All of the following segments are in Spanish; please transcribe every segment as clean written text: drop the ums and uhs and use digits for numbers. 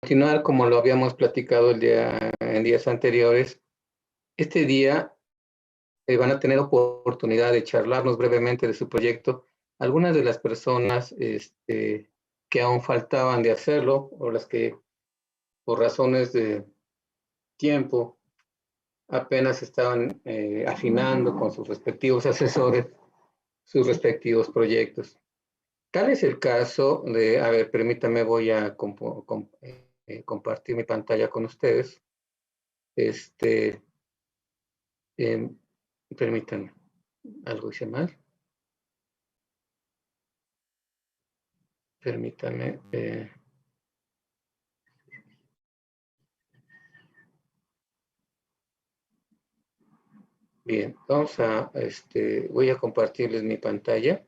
continuar como lo habíamos platicado en días anteriores, este día van a tener oportunidad de charlarnos brevemente de su proyecto. Algunas de las personas que aún faltaban de hacerlo, o las que por razones de tiempo apenas estaban afinando con sus respectivos asesores sus respectivos proyectos. Tal es el caso de, a ver, permítame, voy a compartir mi pantalla con ustedes. Eh, Permítanme, algo hice mal. Permítanme. Bien, voy a compartirles mi pantalla.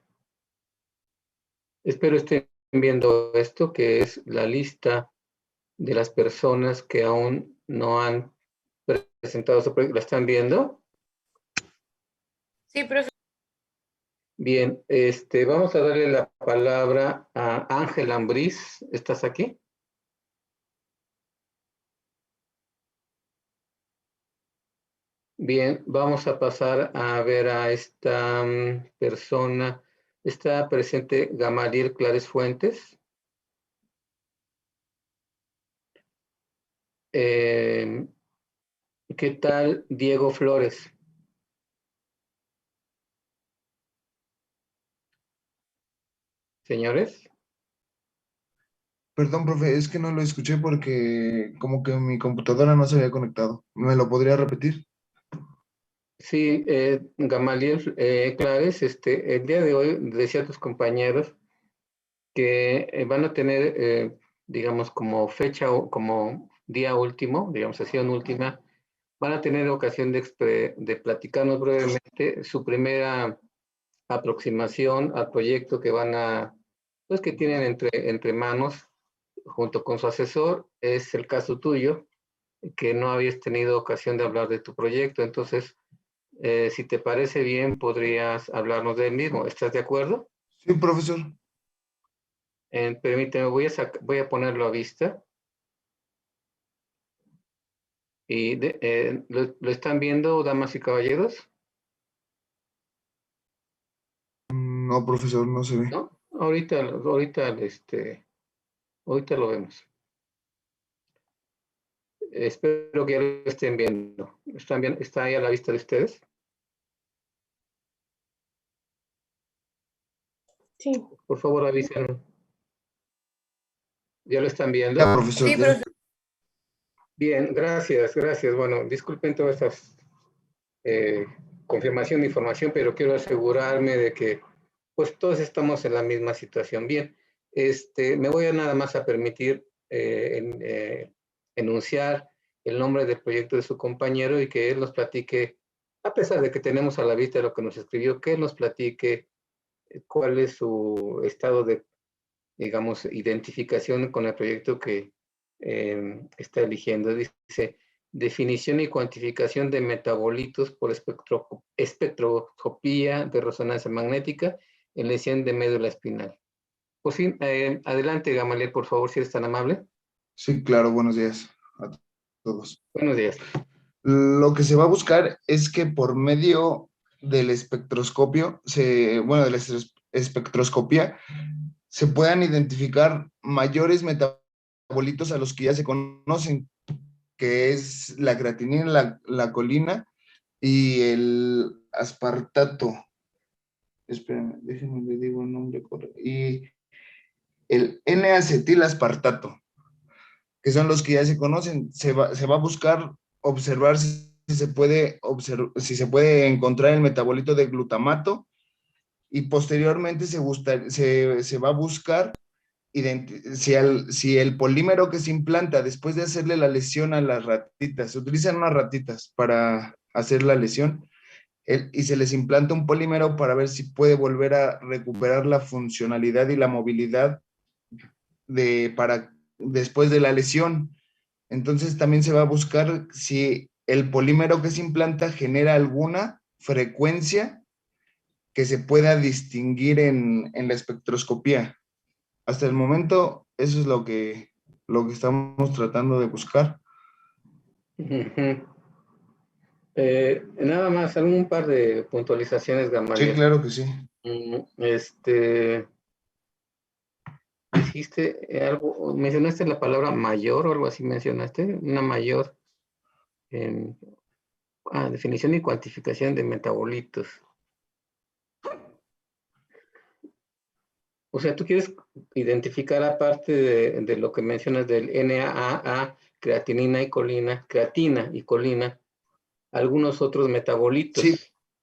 Espero estén viendo esto, que es la lista de las personas que aún no han presentado su proyecto. ¿La están viendo? Sí, profe. Bien, vamos a darle la palabra a Ángel Ambriz. ¿Estás aquí? Bien, vamos a pasar a ver a esta persona. ¿Está presente Gamaliel Clares Fuentes? ¿Qué tal Diego Flores? Señores. Perdón, profe, es que no lo escuché porque como que mi computadora no se había conectado. ¿Me lo podría repetir? Sí, Gamaliel Clares, el día de hoy decía a tus compañeros que van a tener, digamos, como fecha o como día último, digamos, sesión última, van a tener ocasión de platicarnos brevemente su primera aproximación al proyecto que pues que tienen entre manos junto con su asesor. Es el caso tuyo, que no habías tenido ocasión de hablar de tu proyecto, entonces, si te parece bien, podrías hablarnos del mismo. ¿Estás de acuerdo? Sí, profesor. Permíteme, voy a ponerlo a vista. Y ¿lo están viendo, damas y caballeros? No, profesor, no se ve. ¿No? Ahorita lo vemos. Espero que ya lo estén viendo. ¿Están bien? ¿Está ahí a la vista de ustedes? Sí. Por favor, avisen. ¿Ya lo están viendo? Ya, profesor. Sí, profe. Bien, gracias. Bueno, disculpen todas estas confirmación de información, pero quiero asegurarme de que pues todos estamos en la misma situación. Bien, me voy a nada más a permitir enunciar el nombre del proyecto de su compañero y que él nos platique, a pesar de que tenemos a la vista lo que nos escribió, que él nos platique cuál es su estado de, digamos, identificación con el proyecto que está eligiendo. Dice, definición y cuantificación de metabolitos por espectroscopía de resonancia magnética en lesión de médula espinal. Pues sí, adelante, Gamaliel, por favor, si eres tan amable. Sí, claro, buenos días a todos. Buenos días. Lo que se va a buscar es que por medio del espectroscopio, de la espectroscopía, se puedan identificar mayores metabolitos a los que ya se conocen, que es la creatinina, la colina y el aspartato. Espérenme, déjenme le digo el nombre correcto. Y el N-acetilaspartato, que son los que ya se conocen. Se va a buscar observar si se puede encontrar el metabolito de glutamato y posteriormente se va a buscar si el polímero que se implanta después de hacerle la lesión a las ratitas, se utilizan unas ratitas para hacer la lesión, y se les implanta un polímero para ver si puede volver a recuperar la funcionalidad y la movilidad para después de la lesión. Entonces también se va a buscar si el polímero que se implanta genera alguna frecuencia que se pueda distinguir en la espectroscopía. Hasta el momento, eso es lo que lo que estamos tratando de buscar. Ujú. Nada más, algún par de puntualizaciones, Sí, Gamaliel. claro que sí. Dijiste algo, mencionaste la palabra mayor o algo así mencionaste, una mayor en definición y cuantificación de metabolitos. O sea, tú quieres identificar aparte de lo que mencionas del NAA, creatina y colina, algunos otros Sí, metabolitos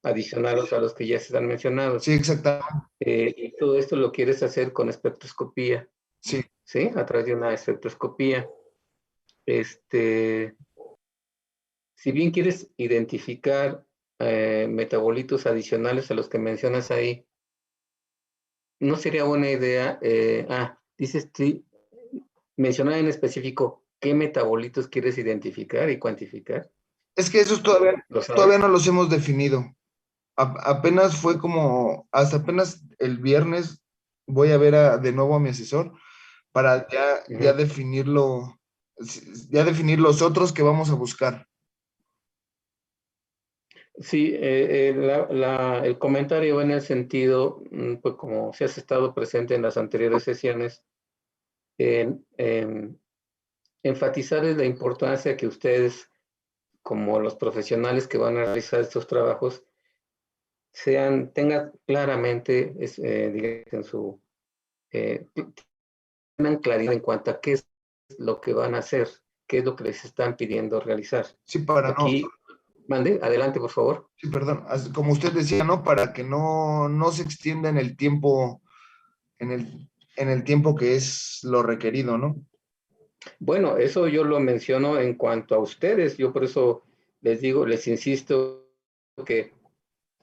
adicionales a los que ya se han mencionado. sí, exactamente. Y todo esto lo quieres hacer con espectroscopía, Sí, ¿sí? A través de una espectroscopía. Este, si bien quieres identificar metabolitos adicionales a los que mencionas ahí, no sería buena idea, dices, sí, mencionar en específico qué metabolitos quieres identificar y cuantificar. es que esos todavía, ¿Lo todavía sabes? no los hemos definido. Apenas fue como, hasta apenas el viernes voy a ver de nuevo a mi asesor para ya Ujú. definirlo, ya definir los otros que vamos a buscar. Sí, el comentario va en el sentido, pues como si has estado presente en las anteriores sesiones, en enfatizar la importancia que ustedes, como los profesionales que van a realizar estos trabajos, tengan claramente, digamos, eh, tengan claridad en cuanto a qué es lo que van a hacer, qué es lo que les están pidiendo realizar. Sí, para no, Aquí, mande, adelante, por favor. sí, perdón, como usted decía, ¿no? Para que no se extienda en el tiempo, en el tiempo que es lo requerido, ¿no? Bueno, eso yo lo menciono en cuanto a ustedes. Yo por eso les digo, les insisto que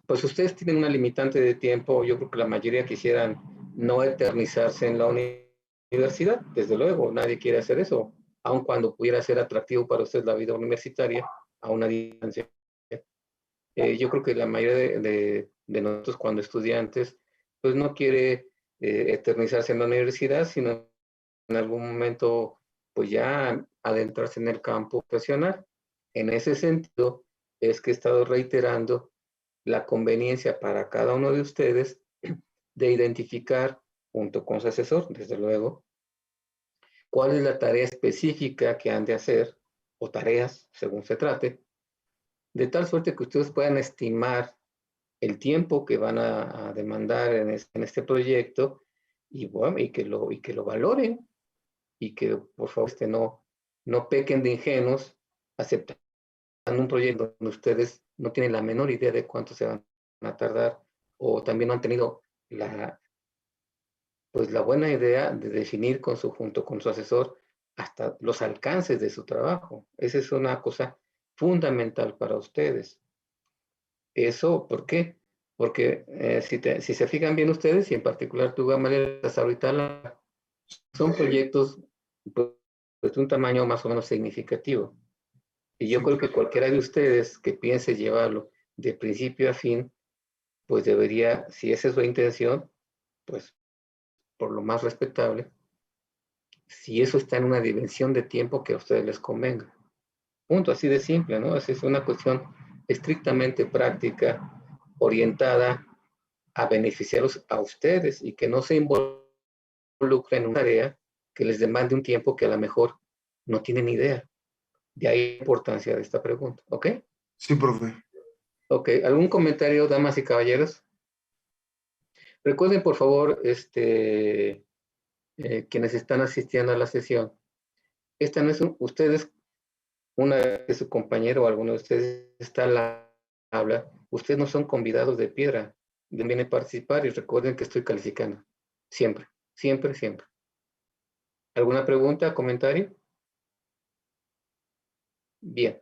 pues ustedes tienen una limitante de tiempo. Yo creo que la mayoría quisieran no eternizarse en la universidad. Desde luego, nadie quiere hacer eso, aun cuando pudiera ser atractivo para ustedes la vida universitaria a una distancia. Yo creo que la mayoría de nosotros cuando estudiantes, pues no quiere eternizarse en la universidad, sino en algún momento, pues ya adentrarse en el campo profesional. En ese sentido, es que he estado reiterando la conveniencia para cada uno de ustedes de identificar, junto con su asesor, desde luego, cuál es la tarea específica que han de hacer, o tareas, según se trate, de tal suerte que ustedes puedan estimar el tiempo que van a demandar en este proyecto y, bueno, y que lo valoren y que por favor no pequen de ingenuos aceptando un proyecto donde ustedes no tienen la menor idea de cuánto se van a tardar o también no han tenido pues la buena idea de definir junto con su asesor hasta los alcances de su trabajo. Esa es una cosa fundamental para ustedes. Eso, ¿por qué? Porque si se fijan bien ustedes, y en particular tú, Gamaliel, hasta ahorita son proyectos pues, de un tamaño más o menos significativo. Y yo Sí, creo que cualquiera de ustedes que piense llevarlo de principio a fin, pues debería, si esa es su intención, pues por lo más respetable, si eso está en una dimensión de tiempo que a ustedes les convenga. Punto, así de simple, ¿no? Es una cuestión estrictamente práctica, orientada a beneficiarlos a ustedes y que no se involucren en una tarea que les demande un tiempo que a lo mejor no tienen idea. De ahí la importancia de esta pregunta, ¿ok? sí, profe. Ok, ¿algún comentario, damas y caballeros? Recuerden, por favor, quienes están asistiendo a la sesión, esta no es ustedes, una de su compañero o alguno de ustedes está a la habla, ustedes no son convidados de piedra, deben participar y recuerden que estoy calificando, siempre, siempre, siempre. ¿Alguna pregunta, comentario? Bien,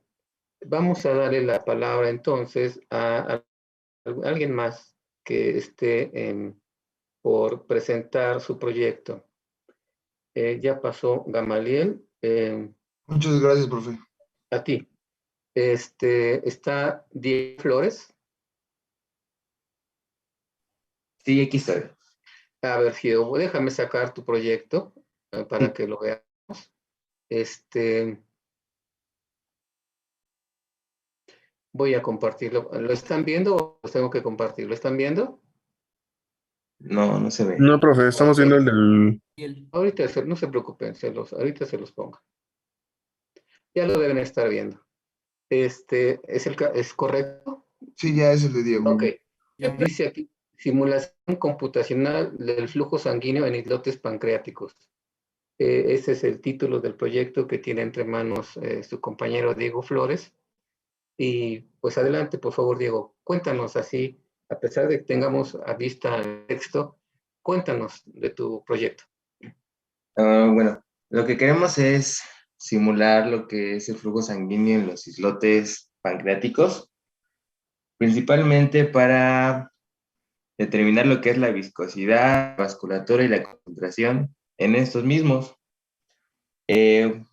vamos a darle la palabra entonces a alguien más que esté por presentar su proyecto. Ya pasó Gamaliel, Muchas gracias, profe. a ti. Está Diego Flores. Sí, aquí estoy. A ver, Diego, déjame sacar tu proyecto para Sí, que lo veamos. Voy a compartirlo. ¿Lo están viendo o los tengo que compartir? ¿Lo están viendo? No, no se ve. No, profe, estamos Ok. viendo el del... Ahorita no se preocupen, ahorita se los pongo. Ya lo deben estar viendo. ¿Es correcto? Sí, ya es el de Diego. Ok. Dice aquí, simulación computacional del flujo sanguíneo en islotes pancreáticos. Ese es el título del proyecto que tiene entre manos su compañero Diego Flores. Y pues adelante, por favor, Diego, cuéntanos así, a pesar de que tengamos a vista el texto, cuéntanos de tu proyecto. Bueno, lo que queremos es simular lo que es el flujo sanguíneo en los islotes pancreáticos, principalmente para determinar lo que es la viscosidad, la vasculatura y la concentración en estos mismos.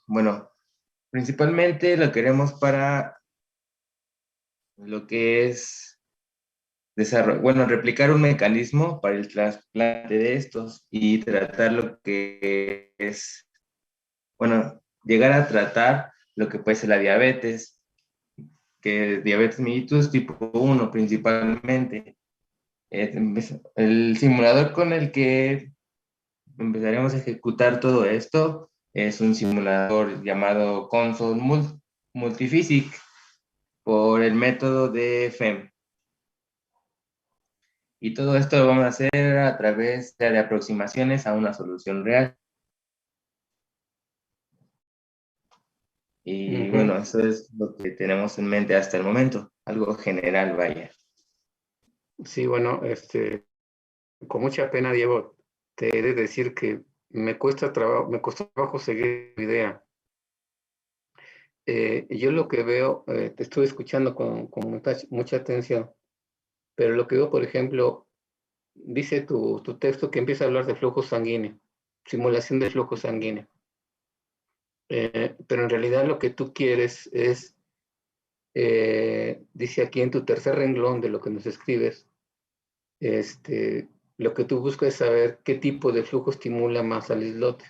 Bueno, principalmente lo queremos para lo que es replicar un mecanismo para el trasplante de estos y tratar lo que es, llegar a tratar lo que puede ser la diabetes, que es diabetes mellitus tipo 1 principalmente. El simulador con el que empezaremos a ejecutar todo esto es un simulador llamado Console Multiphysic por el método de FEM. Y todo esto lo vamos a hacer a través de aproximaciones a una solución real. Y bueno, eso es lo que tenemos en mente hasta el momento, algo general, vaya. Sí, bueno, con mucha pena, Diego, te he de decir que me costó trabajo seguir tu idea. Yo lo que veo, te estoy escuchando con mucha atención, pero lo que veo, por ejemplo, dice tu texto que empieza a hablar de flujo sanguíneo, simulación de flujo sanguíneo. Pero en realidad lo que tú quieres es, dice aquí en tu tercer renglón de lo que nos escribes, lo que tú buscas es saber qué tipo de flujo estimula más al islote.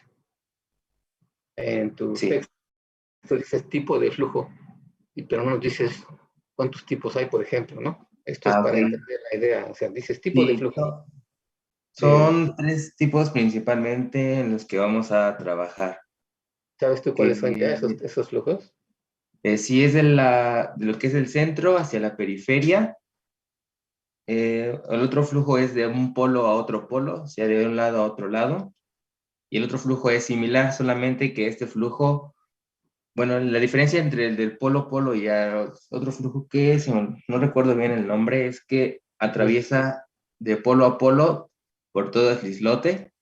En tu Sí. texto dices tipo de flujo, pero no nos dices cuántos tipos hay, por ejemplo, ¿no? Esto es para Ok. entender la idea, o sea, dices tipo de Sí, flujo. son 3 tipos principalmente en los que vamos a trabajar. ¿Sabes tú cuáles son ya esos flujos? Sí, es de lo que es el centro hacia la periferia. El otro flujo es de un polo a otro polo, o sea, de un lado a otro lado. Y el otro flujo es similar, solamente que este flujo, bueno, la diferencia entre el del polo y el otro flujo que es, no recuerdo bien el nombre, es que atraviesa de polo a polo por todo el islote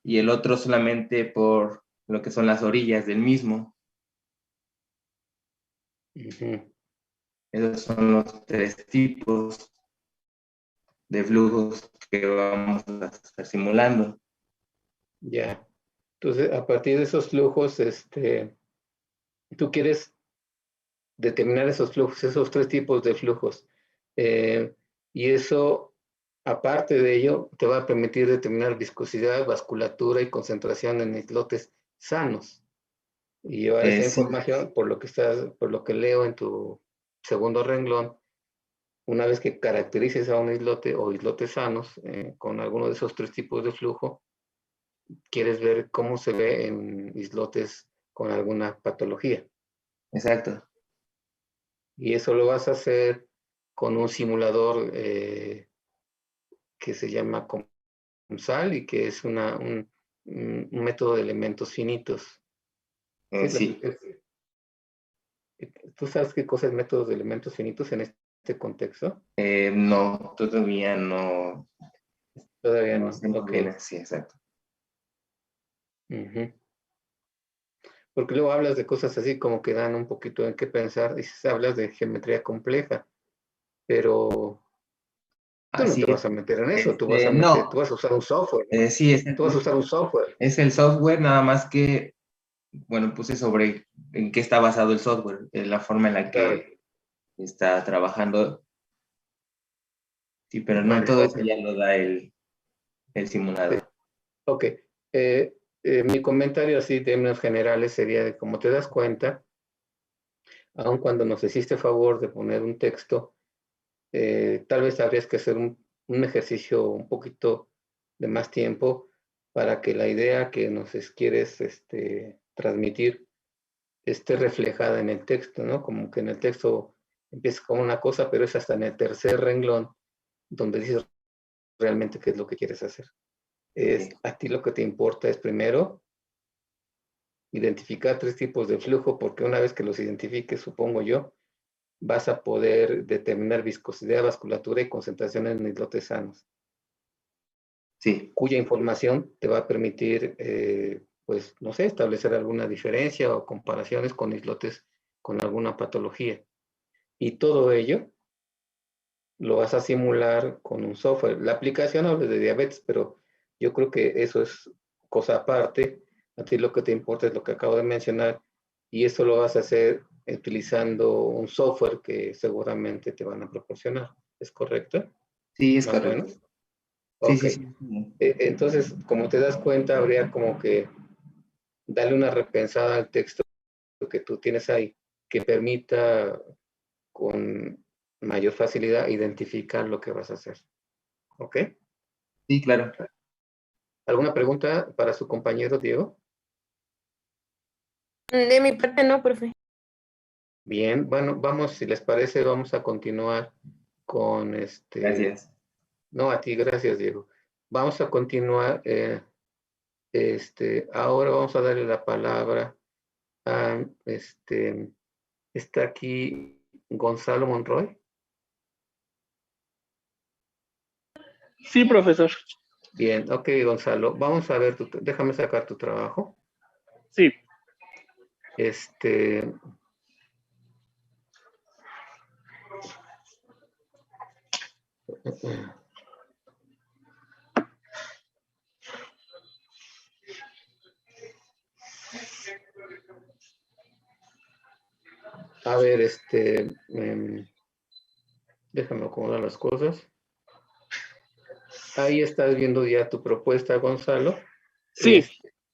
y el otro solamente por lo que son las orillas del mismo. Esos son los 3 tipos de flujos que vamos a estar simulando. Ya. Entonces, a partir de esos flujos, tú quieres determinar esos flujos, esos 3 tipos de flujos. Y eso, aparte de ello, te va a permitir determinar viscosidad, vasculatura y concentración en islotes sanos. Y llevar esa Sí. información, por lo que leo en tu segundo renglón, una vez que caracterices a un islote o islotes sanos con alguno de esos 3 tipos de flujo, quieres ver cómo se ve en islotes con alguna patología. Exacto. Y eso lo vas a hacer con un simulador que se llama COMSAL y que es un método de elementos finitos. Sí. ¿Tú sabes qué cosa es métodos de elementos finitos en este contexto? No, todavía no. Todavía No no. sé muy Ok. bien, sí, exacto. Porque luego hablas de cosas así como que dan un poquito en qué pensar. Dices, hablas de geometría compleja, pero tú no Así te es. vas a meter en eso. Tú vas No, a usar un software, ¿no? sí, Tú vas a usar un software. es el software, nada más que, bueno, puse sobre en qué está basado el software, la forma en la Claro. que está trabajando. Sí, pero no Vale, todo eso ok. ya lo da el simulador. Ok. mi comentario así de términos generales sería de cómo te das cuenta, aun cuando nos hiciste favor de poner un texto, tal vez habrías que hacer un ejercicio un poquito de más tiempo para que la idea que quieres transmitir esté reflejada en el texto, ¿no? Como que en el texto empieza con una cosa, pero es hasta en el tercer renglón donde dices realmente qué es lo que quieres hacer. A ti lo que te importa es primero identificar 3 tipos de flujo, porque una vez que los identifiques, supongo yo, vas a poder determinar viscosidad, vasculatura y concentración en islotes sanos. Sí. Cuya información te va a permitir, pues, no sé, establecer alguna diferencia o comparaciones con islotes con alguna patología. Y todo ello lo vas a simular con un software. La aplicación habla de diabetes, pero yo creo que eso es cosa aparte. A ti lo que te importa es lo que acabo de mencionar, y eso lo vas a hacer utilizando un software que seguramente te van a proporcionar. ¿Es correcto? Sí, es Más o correcto. menos. Sí, Ok. sí, sí. Entonces, como te das cuenta, habría como que darle una repensada al texto que tú tienes ahí, que permita con mayor facilidad identificar lo que vas a hacer. ¿Ok? Sí, claro. ¿Alguna pregunta para su compañero Diego? De mi parte no, profe. Bien, bueno, vamos, si les parece, vamos a continuar con Gracias. No, a ti, gracias, Diego. Vamos a continuar, ahora vamos a darle la palabra a, está aquí Gonzalo Monroy. Sí, profesor. Bien, ok, Gonzalo, vamos a ver, déjame sacar tu trabajo. Sí. A ver, déjame acomodar las cosas. Ahí estás viendo ya tu propuesta, Gonzalo. Sí.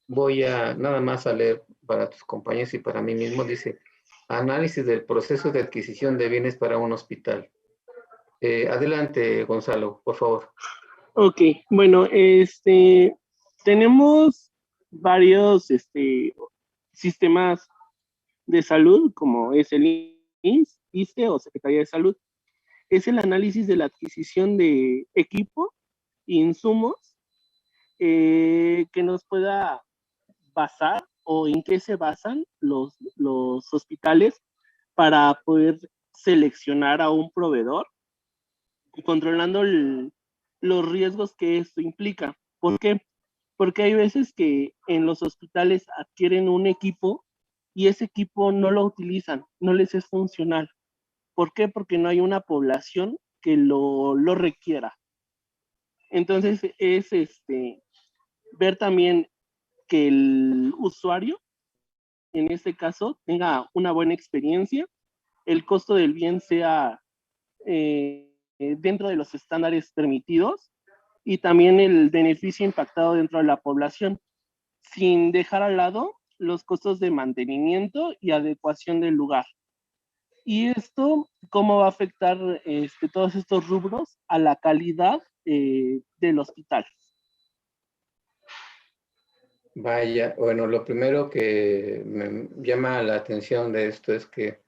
Voy a nada más a leer para tus compañeros y para mí mismo. Dice, análisis del proceso de adquisición de bienes para un hospital. Adelante, Gonzalo, por favor. Ok, bueno, tenemos varios sistemas de salud, como es el IMSS, ISSSTE o Secretaría de Salud. Es el análisis de la adquisición de equipo e insumos que nos pueda basar o en qué se basan los hospitales para poder seleccionar a un proveedor, controlando los riesgos que esto implica. ¿Por qué? Porque hay veces que en los hospitales adquieren un equipo y ese equipo no lo utilizan, no les es funcional. ¿Por qué? Porque no hay una población que lo requiera. Entonces es ver también que el usuario, en este caso, tenga una buena experiencia, el costo del bien sea dentro de los estándares permitidos y también el beneficio impactado dentro de la población, sin dejar al lado los costos de mantenimiento y adecuación del lugar. Y esto, ¿cómo va a afectar todos estos rubros a la calidad del hospital? Vaya, bueno, lo primero que me llama la atención de esto es que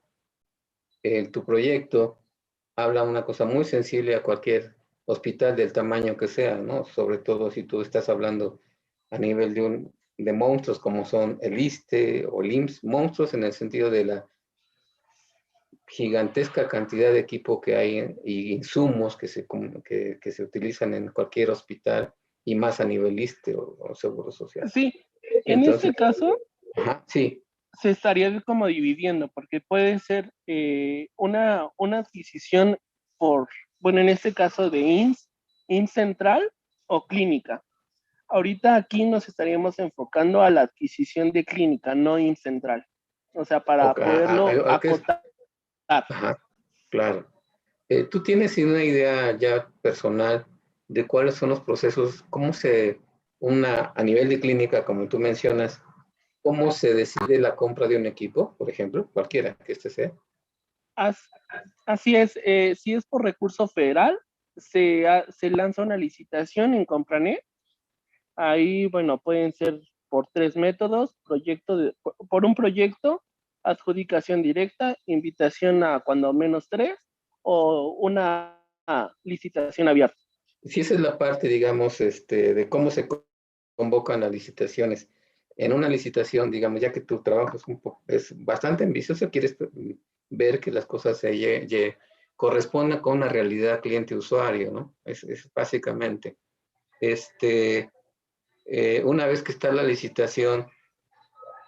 tu proyecto habla una cosa muy sensible a cualquier hospital del tamaño que sea, ¿no? Sobre todo si tú estás hablando a nivel de monstruos como son el ISSSTE o el IMSS, monstruos en el sentido de la gigantesca cantidad de equipo que hay y insumos que se utilizan en cualquier hospital y más a nivel ISSSTE o Seguro Social. Sí, en Entonces, este caso, sí. Se estaría como dividiendo, porque puede ser una adquisición por, bueno, en este caso de IMSS central o clínica. Ahorita aquí nos estaríamos enfocando a la adquisición de clínica, no IMSS central. O sea, para poderlo acotar. Ajá, claro. ¿Tú tienes una idea ya personal de cuáles son los procesos, cómo se a nivel de clínica, como tú mencionas, cómo se decide la compra de un equipo, por ejemplo, cualquiera que este sea. Así es, si es por recurso federal, se lanza una licitación en Compranet. Ahí, bueno, pueden ser por 3 métodos: por un proyecto, adjudicación directa, invitación a cuando menos 3, o una licitación abierta. Si esa es la parte, digamos, de cómo se convocan las licitaciones. En una licitación, digamos, ya que tu trabajo es bastante ambicioso, quieres ver que las cosas correspondan con una realidad cliente-usuario, ¿no? Es básicamente. Una vez que está la licitación,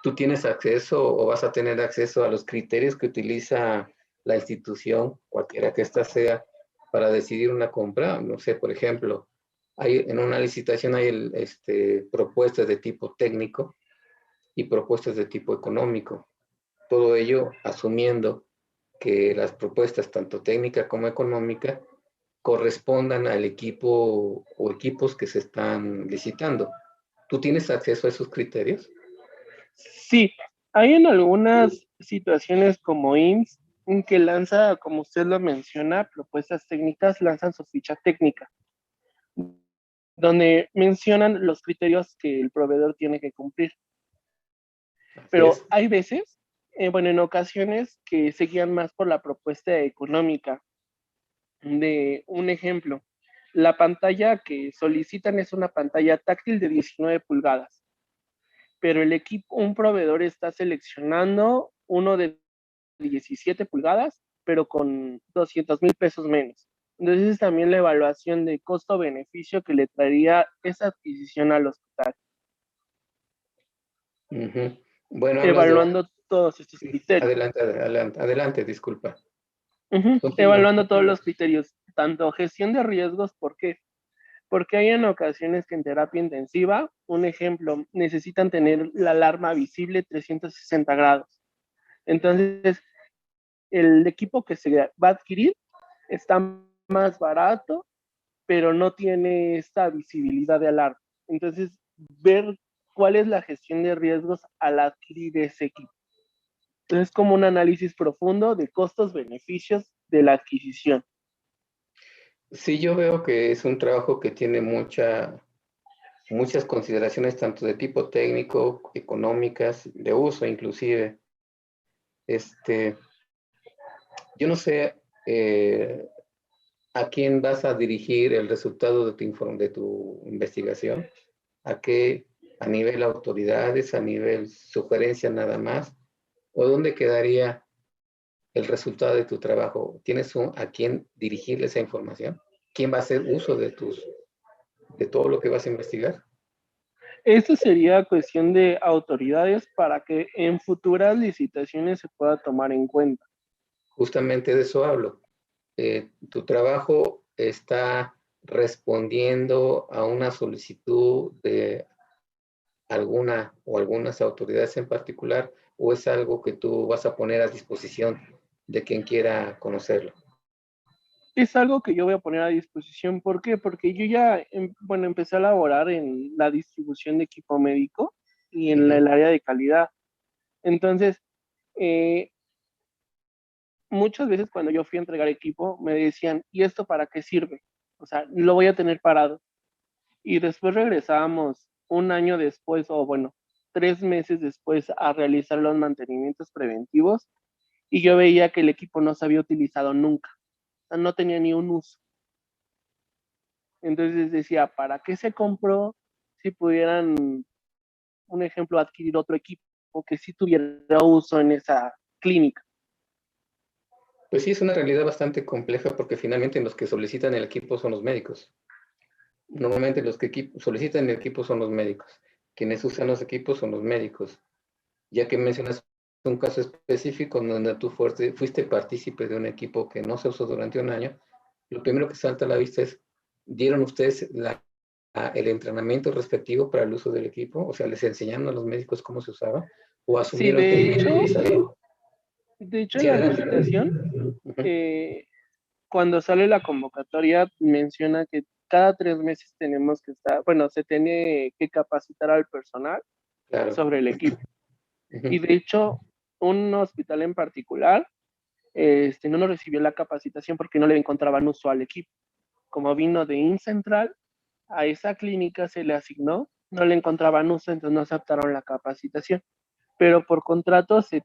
¿tú tienes acceso o vas a tener acceso a los criterios que utiliza la institución, cualquiera que ésta sea, para decidir una compra? No sé, por ejemplo, en una licitación hay propuestas de tipo técnico y propuestas de tipo económico. Todo ello asumiendo que las propuestas, tanto técnica como económica, correspondan al equipo o equipos que se están licitando. ¿Tú tienes acceso a esos criterios? Sí, hay en algunas situaciones como IMSS en que lanza, como usted lo menciona, propuestas técnicas, lanzan su ficha técnica, donde mencionan los criterios que el proveedor tiene que cumplir. Pero hay veces, bueno, en ocasiones que se guían más por la propuesta económica. De un ejemplo, la pantalla que solicitan es una pantalla táctil de 19 pulgadas, pero un proveedor está seleccionando uno de 17 pulgadas, pero con 200,000 pesos menos. Entonces también la evaluación de costo-beneficio que le traería esa adquisición al hospital. Bueno, evaluando todos estos criterios. Adelante, disculpa. Evaluando todos los criterios, tanto gestión de riesgos, ¿por qué? Porque hay en ocasiones que en terapia intensiva, un ejemplo, necesitan tener la alarma visible 360 grados. Entonces, el equipo que se va a adquirir está más barato, pero no tiene esta visibilidad de alarma. Entonces, ver cuál es la gestión de riesgos al adquirir ese equipo. Entonces, es como un análisis profundo de costos-beneficios de la adquisición. Sí, yo veo que es un trabajo que tiene muchas consideraciones, tanto de tipo técnico, económicas, de uso inclusive. Yo no sé a quién vas a dirigir el resultado de tu investigación, a nivel autoridades, a nivel sugerencia nada más, o dónde quedaría el resultado de tu trabajo. ¿Tienes a quién dirigirle esa información? ¿Quién va a hacer uso de todo lo que vas a investigar? Esto sería cuestión de autoridades para que en futuras licitaciones se pueda tomar en cuenta. Justamente de eso hablo. Tu trabajo está respondiendo a una solicitud de alguna o algunas autoridades en particular, o es algo que tú vas a poner a disposición de quien quiera conocerlo. Es algo que yo voy a poner a disposición. ¿Por qué? Porque yo ya, empecé a laborar en la distribución de equipo médico y en el área de calidad. Entonces, muchas veces cuando yo fui a entregar equipo, me decían, ¿y esto para qué sirve? O sea, lo voy a tener parado. Y después regresábamos un año después, o bueno, 3 meses después, a realizar los mantenimientos preventivos, y yo veía que el equipo no se había utilizado nunca. O sea, no tenía ni un uso. Entonces decía, ¿para qué se compró si pudieran, un ejemplo, adquirir otro equipo que sí tuviera uso en esa clínica? Pues sí, es una realidad bastante compleja porque finalmente los que solicitan el equipo son los médicos. Normalmente los que solicitan el equipo son los médicos. Quienes usan los equipos son los médicos. Ya que mencionas un caso específico donde tú fuiste partícipe de un equipo que no se usó durante un año, lo primero que salta a la vista es, ¿dieron ustedes el entrenamiento respectivo para el uso del equipo? O sea, ¿les enseñaron a los médicos cómo se usaba? ¿O asumieron Sí, que iban a utilizarlo? de hecho, en la licitación, cuando sale la convocatoria, menciona que cada 3 meses tenemos que estar, bueno, se tiene que capacitar al personal Claro. sobre el equipo. Ujú. Y de hecho, un hospital en particular no nos recibió la capacitación porque no le encontraban uso al equipo. Como vino de InCentral, a esa clínica se le asignó, no le encontraban uso, entonces no aceptaron la capacitación. Pero por contrato se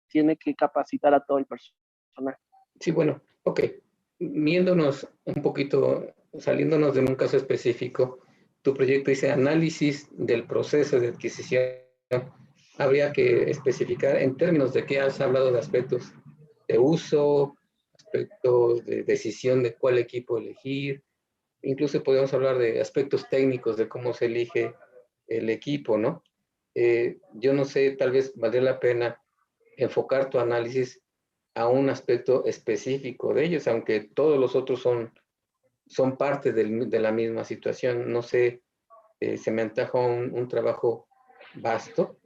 tiene que capacitar a todo el personal. Sí, bueno, ok. Viéndonos un poquito, saliéndonos de un caso específico, tu proyecto dice análisis del proceso de adquisición. Habría que especificar en términos de qué has hablado de aspectos de uso, aspectos de decisión de cuál equipo elegir. Incluso podemos hablar de aspectos técnicos de cómo se elige el equipo, ¿no? Yo no sé, tal vez valdría la pena enfocar tu análisis a un aspecto específico de ellos, aunque todos los otros son parte de la misma situación. No sé, se me antoja un trabajo vasto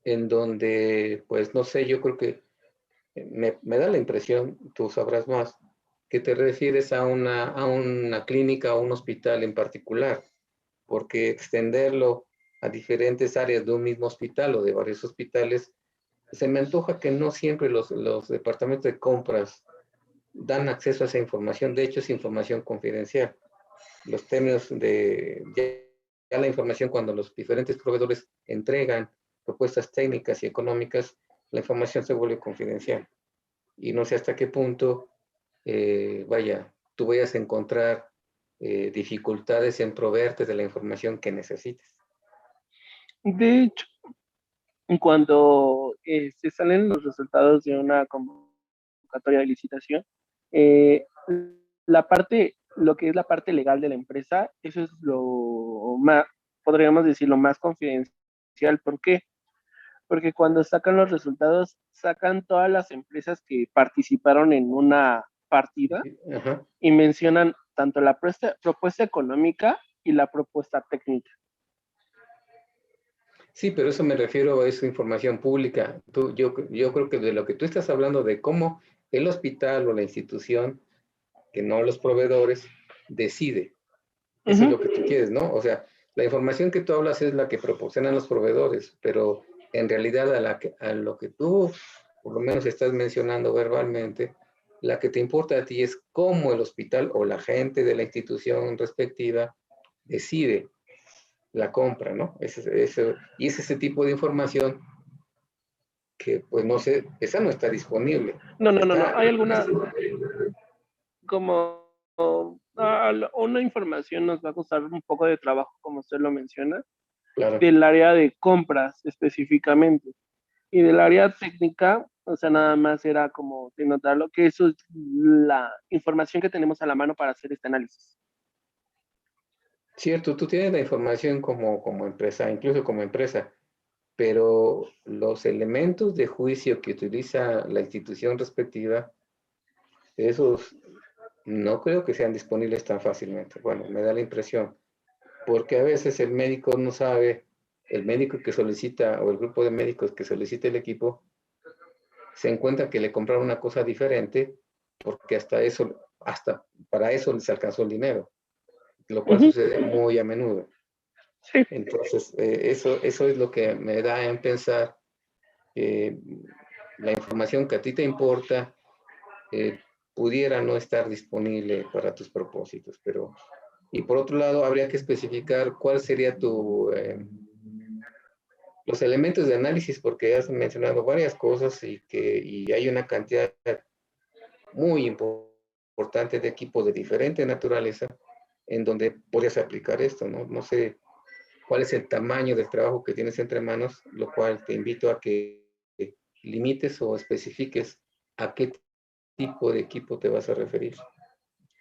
en donde, pues no sé, yo creo que me da la impresión, tú sabrás más, que te refieres a una clínica o un hospital en particular, porque extenderlo a diferentes áreas de un mismo hospital o de varios hospitales, se me antoja que no siempre los departamentos de compras dan acceso a esa información. De hecho, es información confidencial. Los términos ya la información cuando los diferentes proveedores entregan propuestas técnicas y económicas, la información se vuelve confidencial. Y no sé hasta qué punto, tú vayas a encontrar dificultades en proveerte de la información que necesites. De hecho, cuando se salen los resultados de una convocatoria de licitación, lo que es la parte legal de la empresa, eso es lo más, podríamos decir, lo más confidencial. ¿Por qué? Porque cuando sacan los resultados, sacan todas las empresas que participaron en una partida Ajá. y mencionan tanto la propuesta económica y la propuesta técnica. Sí, pero eso me refiero a esa información pública. Yo creo que de lo que tú estás hablando de cómo el hospital o la institución, que no los proveedores, decide. Eso es lo que tú quieres, ¿no? O sea, la información que tú hablas es la que proporcionan los proveedores, pero en realidad a lo que tú por lo menos estás mencionando verbalmente, la que te importa a ti es cómo el hospital o la gente de la institución respectiva decide la compra, ¿no? Y es ese tipo de información que, pues no sé, esa no está disponible. No. Hay alguna, como una información nos va a costar un poco de trabajo, como usted lo menciona, Claro. del área de compras específicamente. Y del área técnica, o sea, nada más era como denotarlo, que eso es la información que tenemos a la mano para hacer este análisis. Cierto, tú tienes la información como empresa, incluso como empresa, pero los elementos de juicio que utiliza la institución respectiva, esos no creo que sean disponibles tan fácilmente. Bueno, me da la impresión, porque a veces el médico no sabe, el médico que solicita o el grupo de médicos que solicita el equipo, se encuentra que le compraron una cosa diferente, porque hasta para eso les alcanzó el dinero, lo cual sucede muy a menudo. Sí. Entonces, eso es lo que me da en pensar que la información que a ti te importa pudiera no estar disponible para tus propósitos, y por otro lado, habría que especificar cuál sería los elementos de análisis, porque has mencionado varias cosas y hay una cantidad muy importante de equipos de diferente naturaleza en donde podrías aplicar esto, ¿no? No sé cuál es el tamaño del trabajo que tienes entre manos, lo cual te invito a que limites o especifiques a qué tipo de equipo te vas a referir.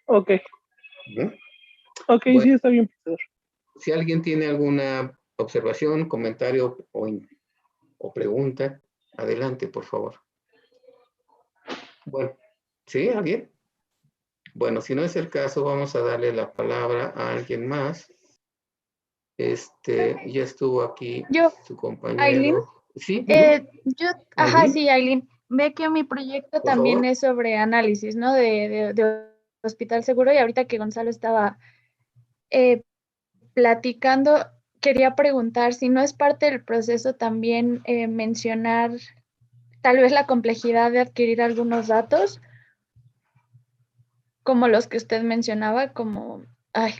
Ok. ¿Mm? Ok, bueno, sí, está bien, profesor. Si alguien tiene alguna observación, comentario o pregunta, adelante, por favor. Bueno, ¿sí? ¿Alguien? Bueno, si no es el caso, vamos a darle la palabra a alguien más. Ya estuvo aquí su compañero. Aileen. Sí. Sí, Aileen. Ve que mi proyecto también es sobre análisis, ¿no? De hospital seguro, y ahorita que Gonzalo estaba platicando, quería preguntar si no es parte del proceso también mencionar tal vez la complejidad de adquirir algunos datos, como los que usted mencionaba, como, ay,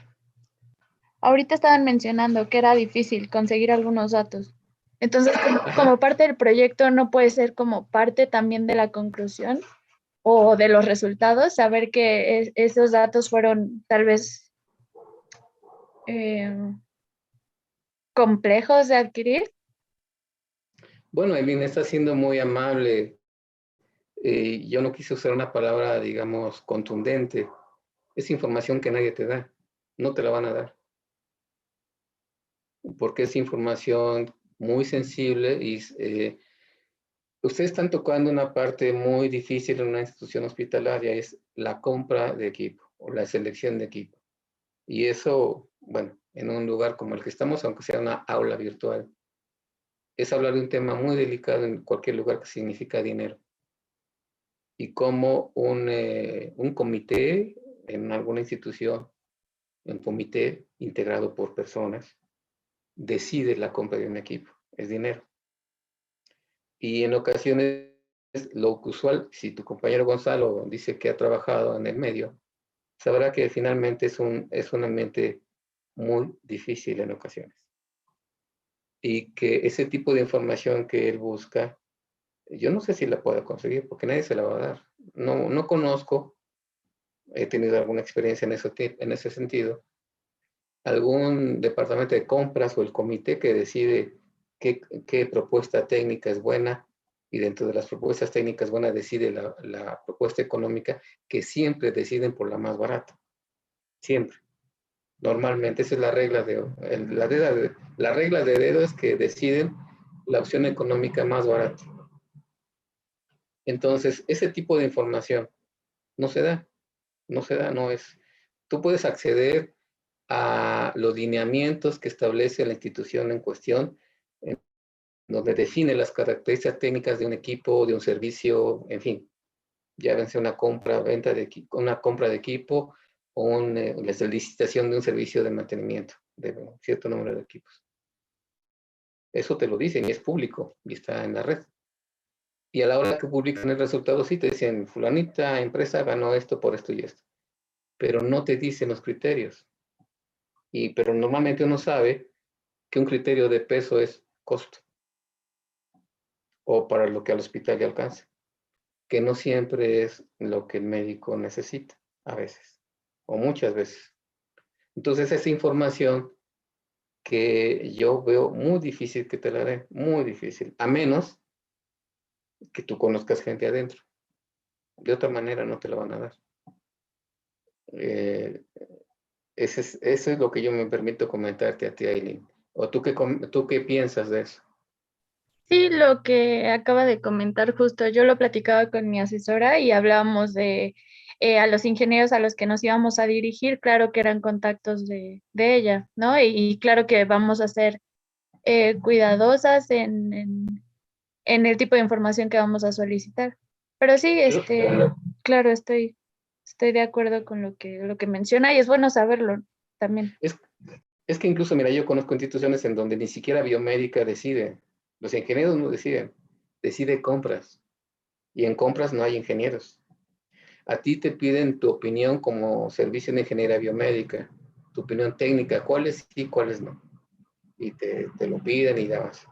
ahorita estaban mencionando que era difícil conseguir algunos datos. Entonces, como parte del proyecto, no puede ser como parte también de la conclusión o de los resultados, saber que esos datos fueron tal vez complejos de adquirir. Bueno, Eileen, está siendo muy amable. Yo no quise usar una palabra, digamos, contundente. Es información que nadie te da. No te la van a dar. Porque es información muy sensible y ustedes están tocando una parte muy difícil en una institución hospitalaria, es la compra de equipo o la selección de equipo. Y eso, bueno, en un lugar como el que estamos, aunque sea una aula virtual, es hablar de un tema muy delicado en cualquier lugar que significa dinero. Y como un comité en alguna institución, un comité integrado por personas, decide la compra de un equipo, es dinero. Y en ocasiones, lo usual, si tu compañero Gonzalo dice que ha trabajado en el medio, sabrá que finalmente es un ambiente muy difícil en ocasiones. Y que ese tipo de información que él busca, yo no sé si la pueda conseguir, porque nadie se la va a dar. No, no conozco, he tenido alguna experiencia en ese sentido, algún departamento de compras o el comité que decide qué propuesta técnica es buena y dentro de las propuestas técnicas buenas decide la propuesta económica, que siempre deciden por la más barata. Siempre. Normalmente esa es la regla la regla de dedo es que deciden la opción económica más barata. Entonces, ese tipo de información no se da, no se da, no es. Tú puedes acceder a los lineamientos que establece la institución en cuestión, donde define las características técnicas de un equipo, de un servicio, en fin, ya sea una compra, venta de equipo, una compra de equipo o la licitación de un servicio de mantenimiento de un cierto número de equipos. Eso te lo dicen y es público y está en la red. Y a la hora que publican el resultado, sí te dicen, fulanita empresa ganó esto por esto y esto. Pero no te dicen los criterios. Pero normalmente uno sabe que un criterio de peso es costo o para lo que al hospital le alcance, que no siempre es lo que el médico necesita, a veces, o muchas veces. Entonces, esa información que yo veo muy difícil que te la den, muy difícil, a menos que tú conozcas gente adentro. De otra manera no te la van a dar. Eso es lo que yo me permito comentarte a ti, Aileen. ¿O tú qué piensas de eso? Sí, lo que acaba de comentar justo, yo lo platicaba con mi asesora y hablábamos de a los ingenieros a los que nos íbamos a dirigir, claro que eran contactos de ella, ¿no? Y claro que vamos a ser cuidadosas en el tipo de información que vamos a solicitar. Pero sí, claro, estoy de acuerdo con lo que menciona y es bueno saberlo también. Es que incluso, mira, yo conozco instituciones en donde ni siquiera biomédica decide. Los ingenieros no deciden, decide compras. Y en compras no hay ingenieros. A ti te piden tu opinión como servicio de ingeniería biomédica, tu opinión técnica, cuáles sí, cuáles no. Y te lo piden y demás.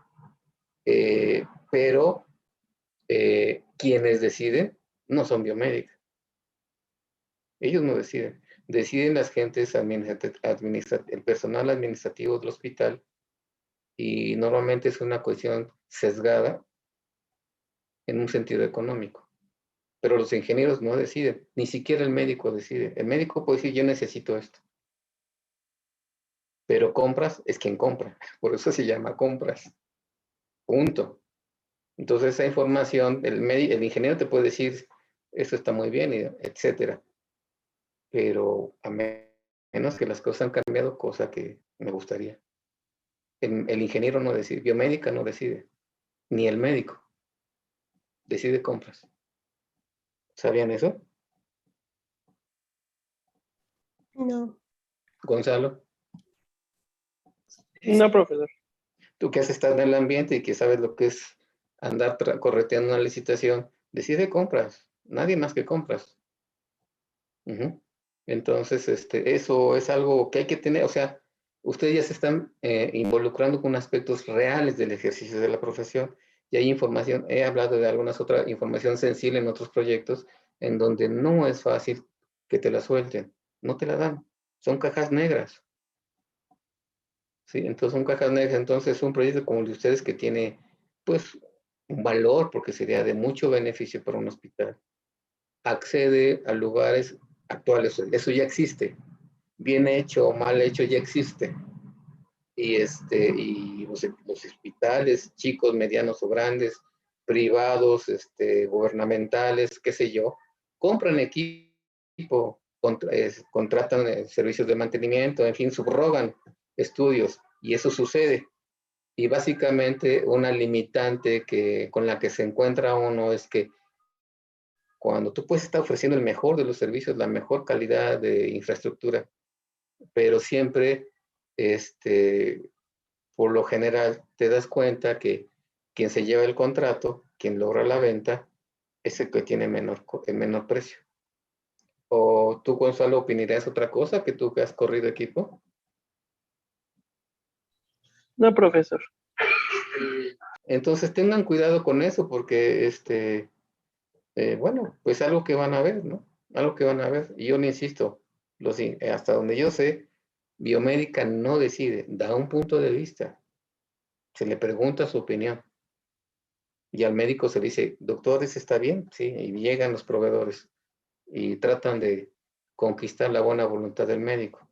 Pero quienes deciden no son biomédicos. Ellos no deciden. Deciden las gentes el personal administrativo del hospital y normalmente es una cuestión sesgada en un sentido económico. Pero los ingenieros no deciden, ni siquiera el médico decide. El médico puede decir, yo necesito esto. Pero compras es quien compra, por eso se llama compras. Punto. Entonces esa información, el ingeniero te puede decir, eso está muy bien, etcétera. Pero a menos que las cosas han cambiado, cosa que me gustaría. El ingeniero no decide, biomédica no decide, ni el médico decide compras. ¿Sabían eso? No. Gonzalo. No, profesor. Tú que has estado en el ambiente y que sabes lo que es andar correteando una licitación, decide compras, nadie más que compras. Ujú. Entonces, eso es algo que hay que tener, o sea, ustedes ya se están involucrando con aspectos reales del ejercicio de la profesión y hay información, he hablado de algunas otras información sensible en otros proyectos en donde no es fácil que te la suelten, no te la dan, son cajas negras, ¿sí? Entonces son cajas negras, entonces un proyecto como el de ustedes que tiene, pues, un valor porque sería de mucho beneficio para un hospital, accede a lugares actuales, eso ya existe, bien hecho o mal hecho ya existe. Y los hospitales, chicos, medianos o grandes, privados, gubernamentales, qué sé yo, compran equipo, contratan servicios de mantenimiento, en fin, subrogan estudios, y eso sucede. Y básicamente una limitante con la que se encuentra uno es que cuando tú puedes estar ofreciendo el mejor de los servicios, la mejor calidad de infraestructura, pero siempre, por lo general, te das cuenta que quien se lleva el contrato, quien logra la venta, es el que tiene el menor precio. ¿O tú, Gonzalo, opinarías otra cosa que tú que has corrido equipo? No, profesor. Entonces tengan cuidado con eso porque, bueno, pues algo que van a ver, ¿no? Algo que van a ver. Y yo le insisto, hasta donde yo sé, biomédica no decide, da un punto de vista, se le pregunta su opinión y al médico se le dice, doctor, ¿ese está bien? Sí, y llegan los proveedores y tratan de conquistar la buena voluntad del médico.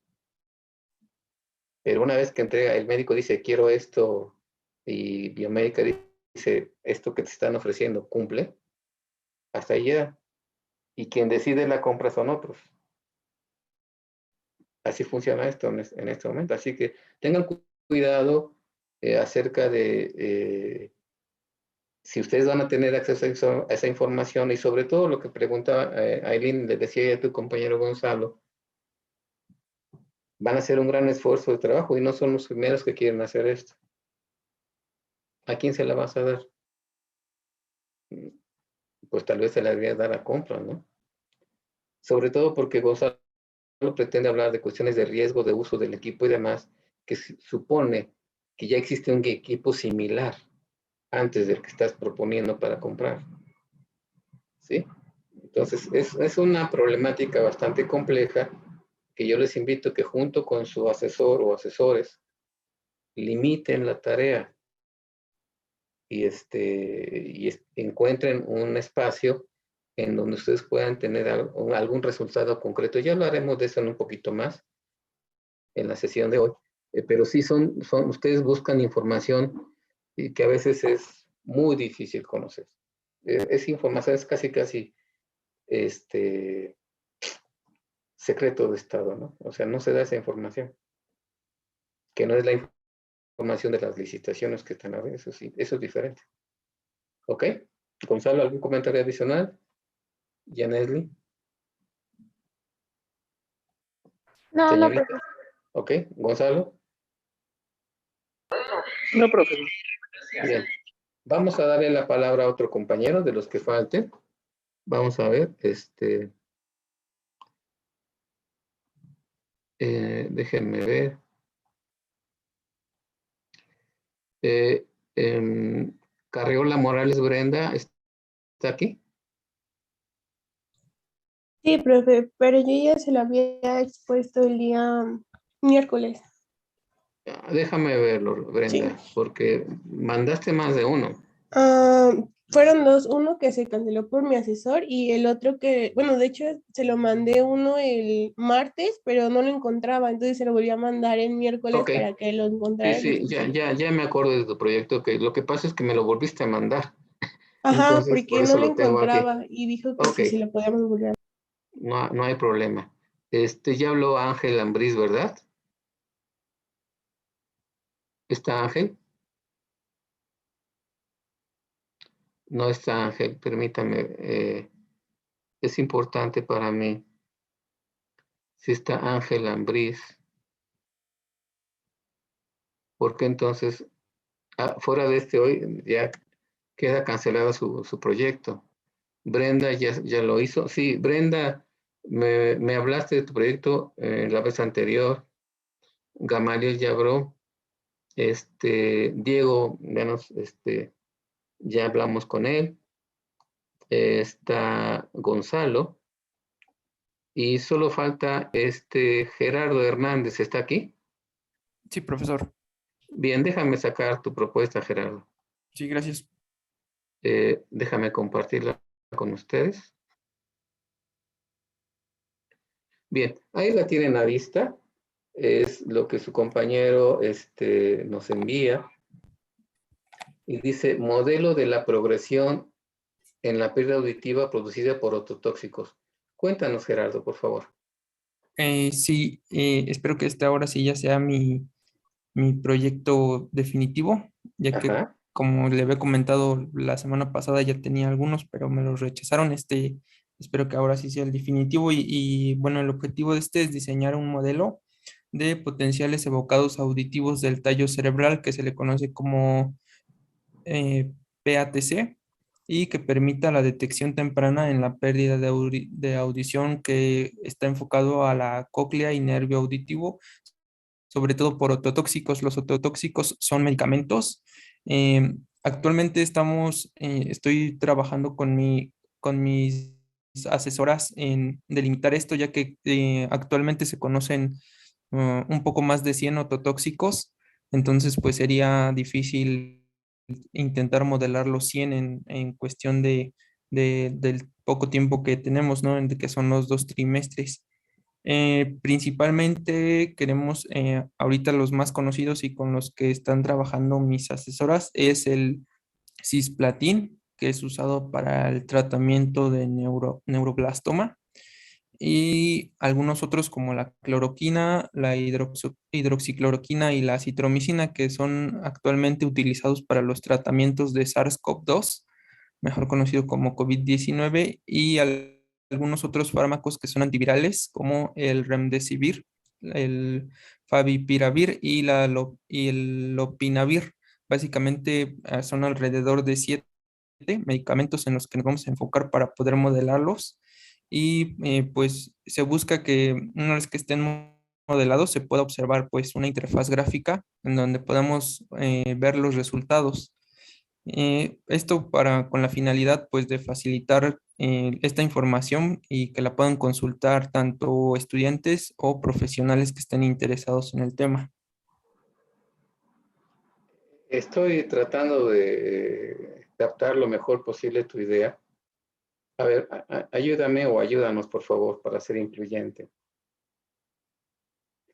Pero una vez que entrega, el médico dice, quiero esto, y biomédica dice, esto que te están ofreciendo cumple, hasta ahí llega. Y quien decide la compra son otros. Así funciona esto en este momento. Así que tengan cuidado acerca de si ustedes van a tener acceso a esa información y sobre todo lo que preguntaba Aileen, le decía a tu compañero Gonzalo, van a hacer un gran esfuerzo de trabajo y no son los primeros que quieren hacer esto. ¿A quién se la vas a dar? Pues tal vez se la debería dar a compra, ¿no? Sobre todo porque Gonzalo pretende hablar de cuestiones de riesgo de uso del equipo y demás, que supone que ya existe un equipo similar antes del que estás proponiendo para comprar. ¿Sí? Entonces, es una problemática bastante compleja que yo les invito que junto con su asesor o asesores limiten la tarea y, encuentren un espacio en donde ustedes puedan tener algún resultado concreto. Ya hablaremos de eso en un poquito más en la sesión de hoy, pero sí ustedes buscan información y que a veces es muy difícil conocer. Es información, es casi, secreto de Estado, ¿no? O sea, no se da esa información, que no es la información de las licitaciones que están a ver, eso sí, eso es diferente. ¿Ok? Gonzalo, ¿algún comentario adicional? Janesli. No, no, Señorita. profesor. ¿Ok? Gonzalo. No, profesor. Bien. Vamos a darle la palabra a otro compañero de los que falten. Vamos a ver, déjenme ver. Eh, Carriola Morales Brenda, ¿está aquí? Sí, profe, pero yo ya se lo había expuesto el día miércoles. Déjame verlo, Sí. Brenda, porque mandaste más de uno. Ah, fueron dos, uno que se canceló por mi asesor y el otro que, bueno, de hecho se lo mandé uno el martes, pero no lo encontraba, entonces se lo volví a mandar el miércoles Ok. para que lo Sí, encontrara. sí, ya me acuerdo de tu proyecto, que lo que pasa es que me lo volviste a mandar. Ajá, Entonces, por porque no eso lo lo tengo aquí. encontraba y dijo que Ok, sí, se lo podíamos volver. no hay problema. Ya habló Ángel Ambriz, ¿verdad? ¿Está Ángel? No está Ángel, permítame. Es importante para mí. Si está Ángel Ambriz. porque entonces, fuera de este hoy, ya queda cancelado su proyecto. Brenda ya lo hizo. Sí, Brenda, me hablaste de tu proyecto la vez anterior. Gamaliel ya habló. Diego, ya hablamos con él. Está Gonzalo. Y solo falta Gerardo Hernández. ¿Está aquí? Sí, profesor. Bien, déjame sacar tu propuesta, Gerardo. Sí, gracias. Déjame compartirla con ustedes. Bien, ahí la tienen a vista. Es lo que su compañero nos envía. Y dice, modelo de la progresión en la pérdida auditiva producida por ototóxicos. Cuéntanos, Gerardo, por favor. Sí, espero que ahora sí ya sea mi proyecto definitivo, ya que Ajá. como le había comentado la semana pasada ya tenía algunos, pero me los rechazaron. Espero que ahora sí sea el definitivo bueno, el objetivo de es diseñar un modelo de potenciales evocados auditivos del tallo cerebral que se le conoce como PATC y que permita la detección temprana en la pérdida de audición que está enfocado a la cóclea y nervio auditivo, sobre todo por ototóxicos. Los ototóxicos son medicamentos. Actualmente estoy trabajando con mis asesoras en delimitar esto, ya que actualmente se conocen un poco más de 100 ototóxicos, entonces pues sería difícil intentar modelar los 100 en cuestión del poco tiempo que tenemos, ¿no? Que son los 2 trimestres. Principalmente queremos, ahorita los más conocidos y con los que están trabajando mis asesoras, es el cisplatin, que es usado para el tratamiento de neuroblastoma, y algunos otros como la cloroquina, la hidroxicloroquina y la citromicina, que son actualmente utilizados para los tratamientos de SARS-CoV-2, mejor conocido como COVID-19, y algunos otros fármacos que son antivirales, como el remdesivir, el favipiravir y el lopinavir. Básicamente son alrededor de 7 medicamentos en los que nos vamos a enfocar para poder modelarlos. Y pues se busca que una vez que estén modelados se pueda observar pues una interfaz gráfica en donde podamos ver los resultados. Esto con la finalidad pues de facilitar esta información y que la puedan consultar tanto estudiantes o profesionales que estén interesados en el tema. Estoy tratando de captar lo mejor posible tu idea. A ver, ayúdame o ayúdanos, por favor, para ser incluyente.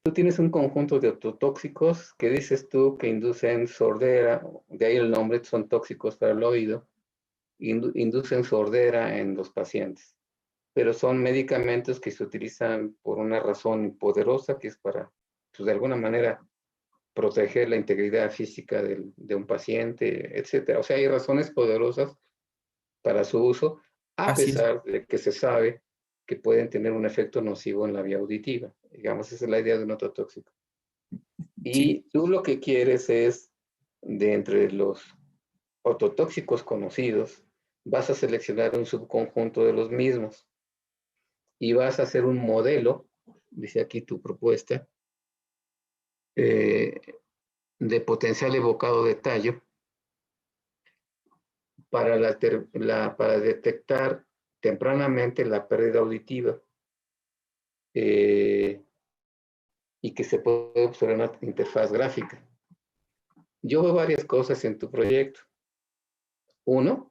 Tú tienes un conjunto de ototóxicos que dices tú que inducen sordera, de ahí el nombre, son tóxicos para el oído, inducen sordera en los pacientes, pero son medicamentos que se utilizan por una razón poderosa, que es para, pues, de alguna manera, proteger la integridad física de un paciente, etcétera. O sea, hay razones poderosas para su uso, a Así es. pesar de que se sabe que pueden tener un efecto nocivo en la vía auditiva. Digamos, esa es la idea de un ototóxico. Sí, Y tú lo que quieres es, de entre los ototóxicos conocidos, vas a seleccionar un subconjunto de los mismos y vas a hacer un modelo, dice aquí tu propuesta, eh, de potencial evocado de tallo para detectar tempranamente la pérdida auditiva y que se puede observar en una interfaz gráfica. Yo veo varias cosas en tu proyecto. Uno,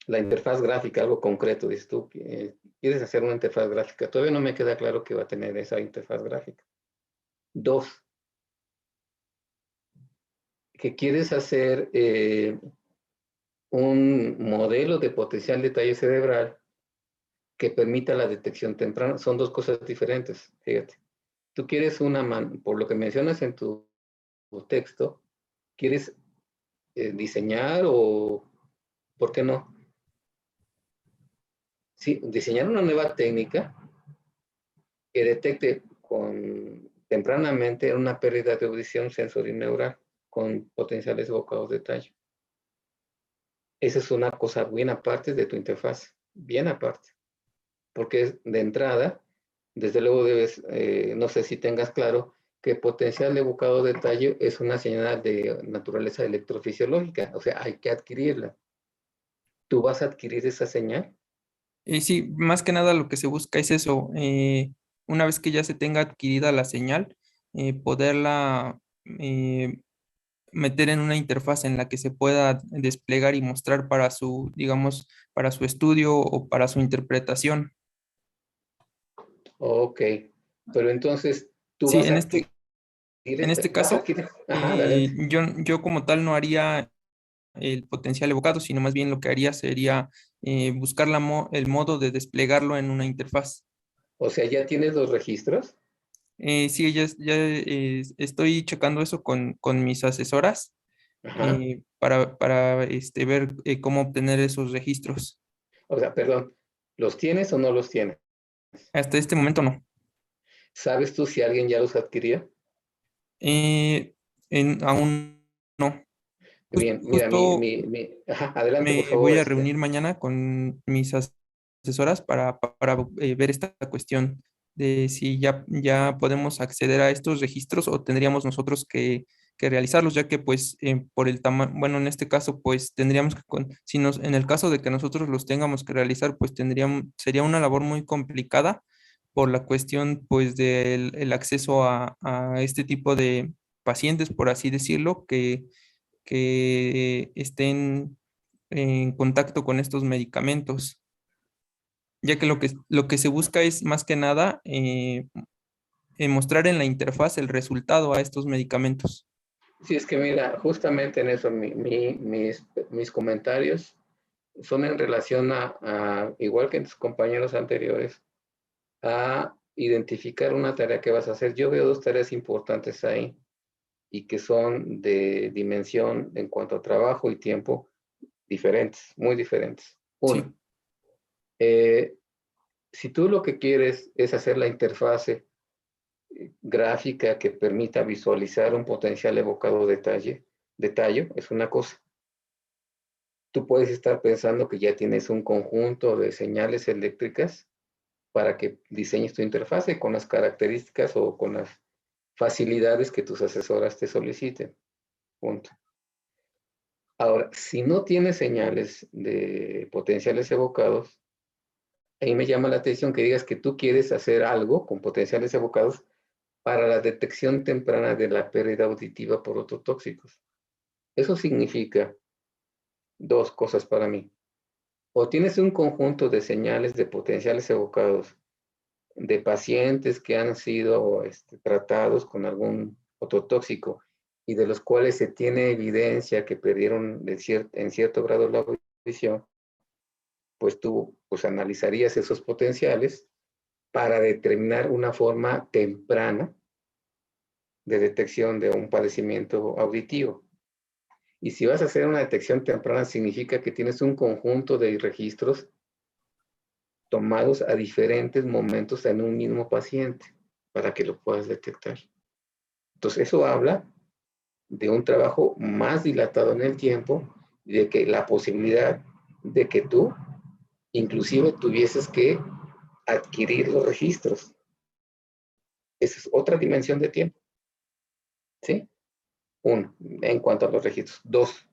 la interfaz gráfica, algo concreto. Dices tú, quieres hacer una interfaz gráfica. Todavía no me queda claro que va a tener esa interfaz gráfica. Dos, que quieres hacer un modelo de potencial de tallo cerebral que permita la detección temprana. Son dos cosas diferentes, fíjate. Tú quieres por lo que mencionas en tu texto, quieres diseñar o, ¿por qué no? Sí, diseñar una nueva técnica que detecte tempranamente era una pérdida de audición sensorineural con potenciales evocados de tallo. Esa es una cosa bien aparte de tu interfaz, bien aparte, porque de entrada, desde luego debes, no sé si tengas claro, que potencial evocado de tallo es una señal de naturaleza electrofisiológica, o sea, hay que adquirirla. ¿Tú vas a adquirir esa señal? Sí, más que nada lo que se busca es eso. Una vez que ya se tenga adquirida la señal, poderla meter en una interfaz en la que se pueda desplegar y mostrar para su, digamos, para su estudio o para su interpretación. Ok, pero entonces tú Sí, vas a adquirir, en este caso, ajá, adelante. yo como tal no haría el potencial evocado, sino más bien lo que haría sería buscar el modo de desplegarlo en una interfaz. O sea, ¿ya tienes los registros? Sí, ya estoy checando eso con mis asesoras Ajá. para ver cómo obtener esos registros. O sea, perdón, ¿los tienes o no los tienes? Hasta este momento no. ¿Sabes tú si alguien ya los adquirió? Eh, aún no. Bien, mira, Justo ajá, adelante, por me favor. voy a reunir mañana con mis asesoras para ver esta cuestión de si ya podemos acceder a estos registros o tendríamos nosotros que realizarlos, ya que pues por el tamaño, bueno, en este caso pues tendríamos que, si en el caso de que nosotros los tengamos que realizar, pues sería una labor muy complicada por la cuestión pues del el acceso a este tipo de pacientes, por así decirlo, que estén en contacto con estos medicamentos, ya que lo que se busca es más que nada mostrar en la interfaz el resultado a estos medicamentos. Sí, es que mira, justamente en eso mis comentarios son en relación igual que en tus compañeros anteriores, a identificar una tarea que vas a hacer. Yo veo dos tareas importantes ahí y que son de dimensión en cuanto a trabajo y tiempo diferentes, muy diferentes. Sí, Uno, si tú lo que quieres es hacer la interfase gráfica que permita visualizar un potencial evocado de tallo, es una cosa. Tú puedes estar pensando que ya tienes un conjunto de señales eléctricas para que diseñes tu interfase con las características o con las facilidades que tus asesoras te soliciten. Punto. Ahora, si no tienes señales de potenciales evocados, ahí me llama la atención que digas que tú quieres hacer algo con potenciales evocados para la detección temprana de la pérdida auditiva por ototóxicos. Eso significa dos cosas para mí. O tienes un conjunto de señales de potenciales evocados de pacientes que han sido tratados con algún ototóxico y de los cuales se tiene evidencia que perdieron en cierto grado la audición, pues tú pues, analizarías esos potenciales para determinar una forma temprana de detección de un padecimiento auditivo. Y si vas a hacer una detección temprana, significa que tienes un conjunto de registros tomados a diferentes momentos en un mismo paciente para que lo puedas detectar. Entonces, eso habla de un trabajo más dilatado en el tiempo y de que la posibilidad de que tú inclusive tuvieses que adquirir los registros. Esa es otra dimensión de tiempo. ¿Sí? Uno, en cuanto a los registros. Dos,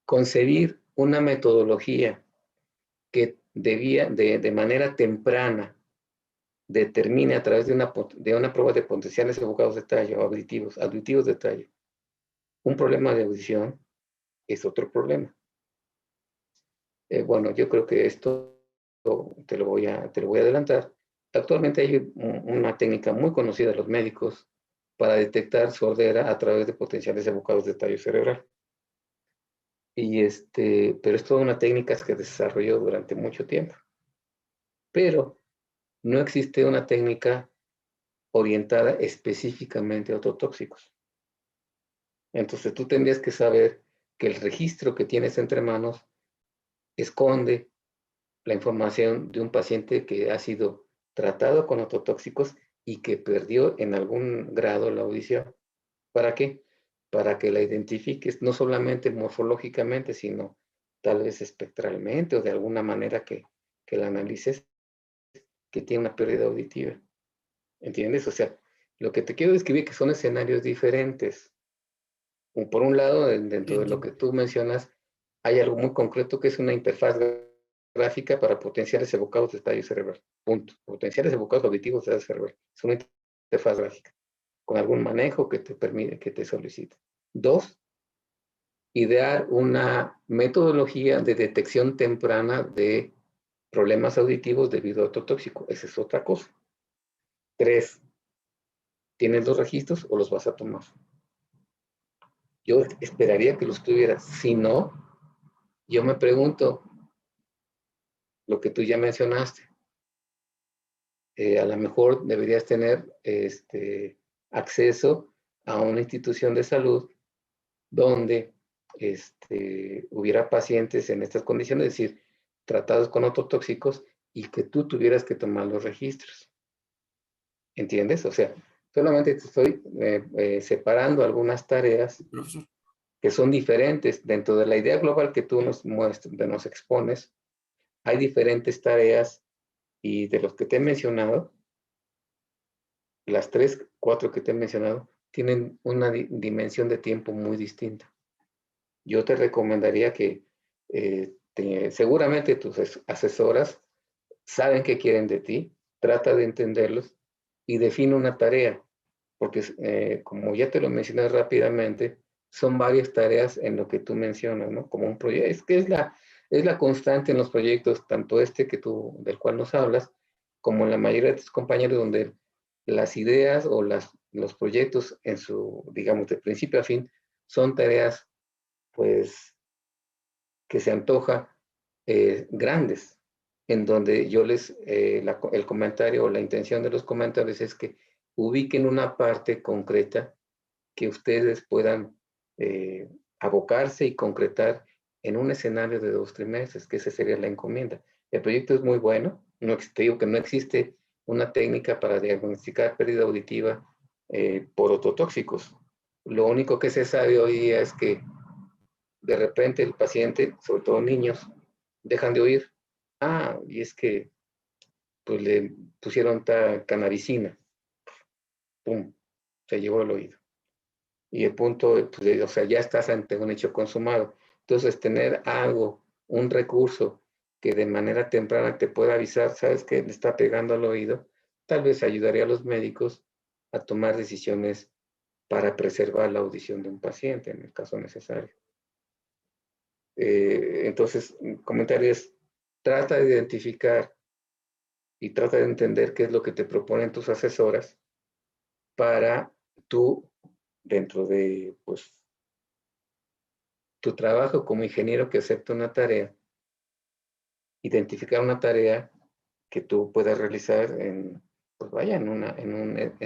concebir una metodología que de manera temprana determine a través de una prueba de potenciales evocados de tallo, auditivos de tallo, un problema de audición es otro problema. Bueno, yo creo que esto te lo voy a adelantar. Actualmente hay una técnica muy conocida de los médicos para detectar sordera a través de potenciales evocados de tallo cerebral. Pero es toda una técnica que se desarrolló durante mucho tiempo. Pero no existe una técnica orientada específicamente a ototóxicos. Entonces tú tendrías que saber que el registro que tienes entre manos esconde la información de un paciente que ha sido tratado con ototóxicos y que perdió en algún grado la audición. ¿Para qué? Para que la identifiques no solamente morfológicamente, sino tal vez espectralmente o de alguna manera que la analices, que tiene una pérdida auditiva. ¿Entiendes? O sea, lo que te quiero describir que son escenarios diferentes. Por un lado, dentro de lo que tú mencionas, hay algo muy concreto que es una interfaz gráfica para potenciales evocados de estadio cerebral. Punto. Potenciales evocados auditivos de estadio cerebral. Es una interfaz gráfica con algún manejo que te permite, que te solicite. 2, idear una metodología de detección temprana de problemas auditivos debido a ototóxico. Esa es otra cosa. 3, ¿tienes los registros o los vas a tomar? Yo esperaría que los tuvieras. Si no, yo me pregunto lo que tú ya mencionaste. A lo mejor deberías tener acceso a una institución de salud donde hubiera pacientes en estas condiciones, es decir, tratados con ototóxicos y que tú tuvieras que tomar los registros. ¿Entiendes? O sea, solamente te estoy separando algunas tareas que son diferentes. Dentro de la idea global que tú nos expones, hay diferentes tareas y de los que te he mencionado, las 3, 4 que te he mencionado, tienen una dimensión de tiempo muy distinta. Yo te recomendaría que seguramente tus asesoras saben qué quieren de ti, trata de entenderlos y define una tarea, porque como ya te lo mencioné rápidamente, son varias tareas en lo que tú mencionas, ¿no? Como un proyecto, es que es la constante en los proyectos, tanto del cual nos hablas, como en la mayoría de tus compañeros, donde las ideas o los proyectos en su, digamos, de principio a fin, son tareas, pues, que se antoja grandes, en donde yo el comentario o la intención de los comentarios es que ubiquen una parte concreta que ustedes puedan abocarse y concretar en un escenario de 2 trimestres, que esa sería la encomienda. El proyecto es muy bueno, te digo que no existe una técnica para diagnosticar pérdida auditiva por ototóxicos. Lo único que se sabe hoy día es que de repente el paciente, sobre todo niños, dejan de oír. Y es que pues le pusieron canabicina. Pum, se llevó el oído. Y el punto, pues, o sea, ya estás ante un hecho consumado. Entonces, tener algo, un recurso que de manera temprana te pueda avisar, sabes que le está pegando al oído, tal vez ayudaría a los médicos a tomar decisiones para preservar la audición de un paciente, en el caso necesario. Entonces, el comentario es, trata de identificar y trata de entender qué es lo que te proponen tus asesoras para tú, dentro de pues, tu trabajo como ingeniero que acepta una tarea, identificar una tarea que tú puedas realizar pues vaya, en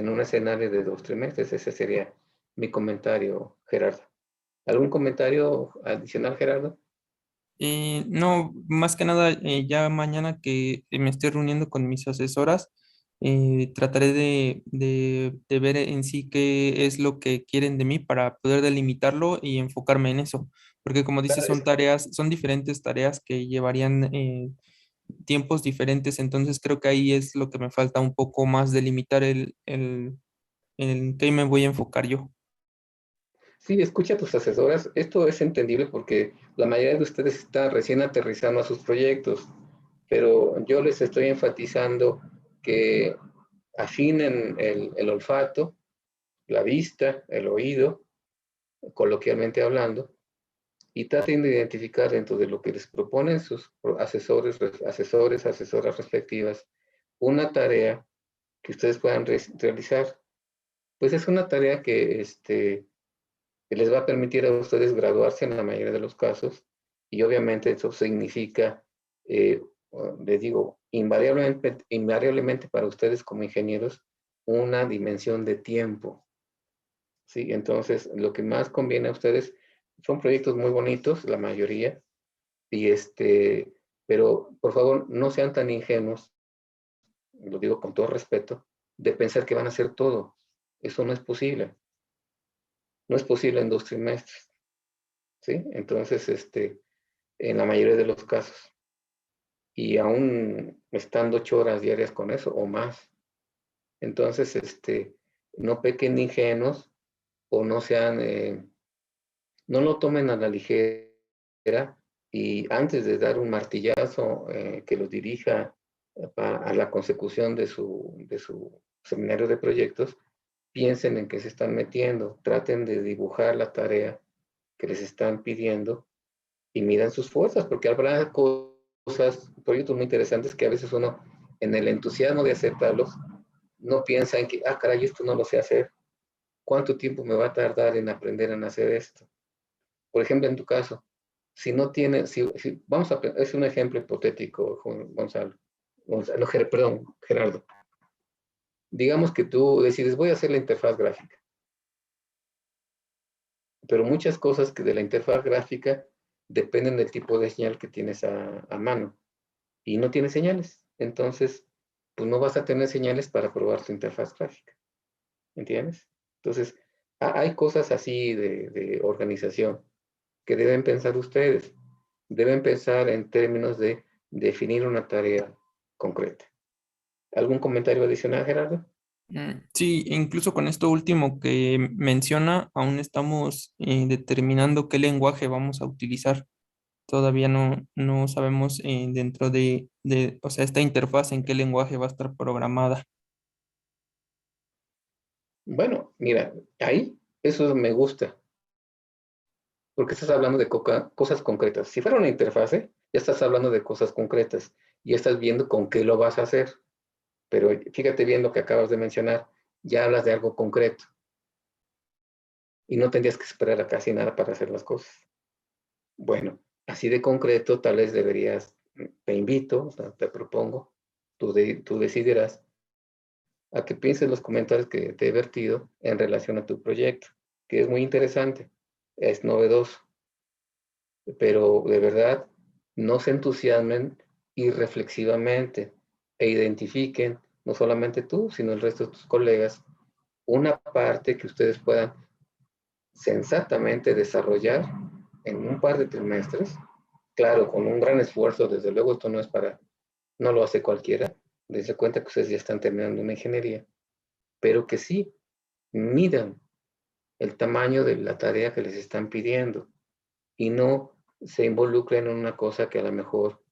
un escenario de 2 trimestres. Ese sería mi comentario, Gerardo. ¿Algún comentario adicional, Gerardo? No, más que nada, ya mañana que me estoy reuniendo con mis asesoras, trataré de ver en sí qué es lo que quieren de mí para poder delimitarlo y enfocarme en eso. Porque como dices, son diferentes tareas que llevarían tiempos diferentes, entonces creo que ahí es lo que me falta un poco más delimitar en qué me voy a enfocar yo. Sí, escucha a tus asesoras. Esto es entendible porque la mayoría de ustedes están recién aterrizando a sus proyectos, pero yo les estoy enfatizando que afinen el olfato, la vista, el oído, coloquialmente hablando, y traten de identificar dentro de lo que les proponen sus asesoras respectivas, una tarea que ustedes puedan realizar. Pues es una tarea que les va a permitir a ustedes graduarse en la mayoría de los casos, y obviamente eso significa, les digo, invariablemente para ustedes como ingenieros, una dimensión de tiempo. ¿Sí? Entonces, lo que más conviene a ustedes son proyectos muy bonitos, la mayoría, y pero por favor no sean tan ingenuos lo digo con todo respeto, de pensar que van a hacer todo. Eso no es posible. No es posible en 2 trimestres, ¿sí? Entonces, en la mayoría de los casos. Y aún estando 8 horas diarias con eso o más. Entonces, no pequen de ingenuos o no sean, no lo tomen a la ligera y antes de dar un martillazo que los dirija a la consecución de su seminario de proyectos, piensen en qué se están metiendo, traten de dibujar la tarea que les están pidiendo y midan sus fuerzas, porque habrá cosas, proyectos muy interesantes que a veces uno, en el entusiasmo de aceptarlos, no piensa en que, caray, esto no lo sé hacer. ¿Cuánto tiempo me va a tardar en aprender a hacer esto? Por ejemplo, en tu caso, si no tienes, vamos a, es un ejemplo hipotético, Gonzalo, perdón, Gerardo. Digamos que tú decides, voy a hacer la interfaz gráfica. Pero muchas cosas que de la interfaz gráfica dependen del tipo de señal que tienes a mano. Y no tienes señales. Entonces, pues no vas a tener señales para probar tu interfaz gráfica. ¿Entiendes? Entonces, hay cosas así de organización que deben pensar ustedes. Deben pensar en términos de definir una tarea concreta. ¿Algún comentario adicional, Gerardo? Sí, incluso con esto último que menciona, aún estamos determinando qué lenguaje vamos a utilizar. Todavía no sabemos dentro o sea, esta interfaz en qué lenguaje va a estar programada. Bueno, mira, ahí eso me gusta, porque estás hablando de cosas concretas. Si fuera una interfase, ya estás hablando de cosas concretas y estás viendo con qué lo vas a hacer. Pero fíjate bien lo que acabas de mencionar, ya hablas de algo concreto y no tendrías que esperar a casi nada para hacer las cosas. Bueno, así de concreto, tal vez deberías, te invito, o sea, te propongo, tú decidirás a que pienses los comentarios que te he vertido en relación a tu proyecto, que es muy interesante, es novedoso, pero de verdad no se entusiasmen irreflexivamente e identifiquen, no solamente tú, sino el resto de tus colegas, una parte que ustedes puedan sensatamente desarrollar en un par de trimestres, claro, con un gran esfuerzo, desde luego esto no lo hace cualquiera, desde cuenta que ustedes ya están terminando una ingeniería, pero que sí midan el tamaño de la tarea que les están pidiendo y no se involucren en una cosa que a lo mejor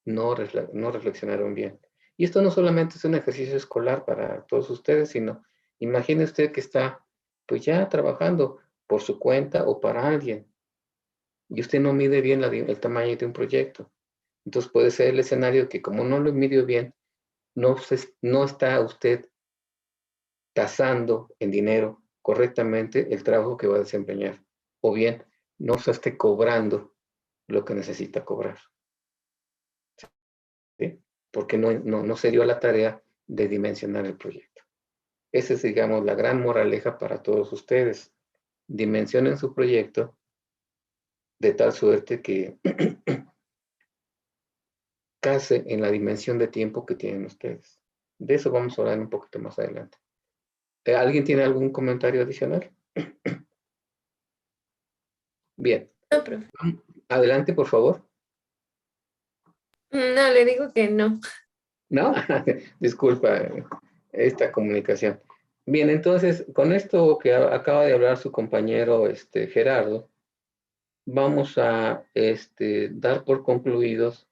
no reflexionaron bien. Y esto no solamente es un ejercicio escolar para todos ustedes, sino imagine usted que está pues ya trabajando por su cuenta o para alguien y usted no mide bien el tamaño de un proyecto. Entonces puede ser el escenario que como no lo midió bien, no está usted tasando en dinero correctamente el trabajo que va a desempeñar. O bien, no se esté cobrando lo que necesita cobrar. ¿Sí? Porque no se dio a la tarea de dimensionar el proyecto. Esa es, digamos, la gran moraleja para todos ustedes. Dimensionen su proyecto de tal suerte que case en la dimensión de tiempo que tienen ustedes. De eso vamos a hablar un poquito más adelante. ¿Alguien tiene algún comentario adicional? Bien. No, profe. Adelante, por favor. No, le digo que no. ¿No? Disculpa esta comunicación. Bien, entonces, con esto que acaba de hablar su compañero Gerardo, vamos a dar por concluidos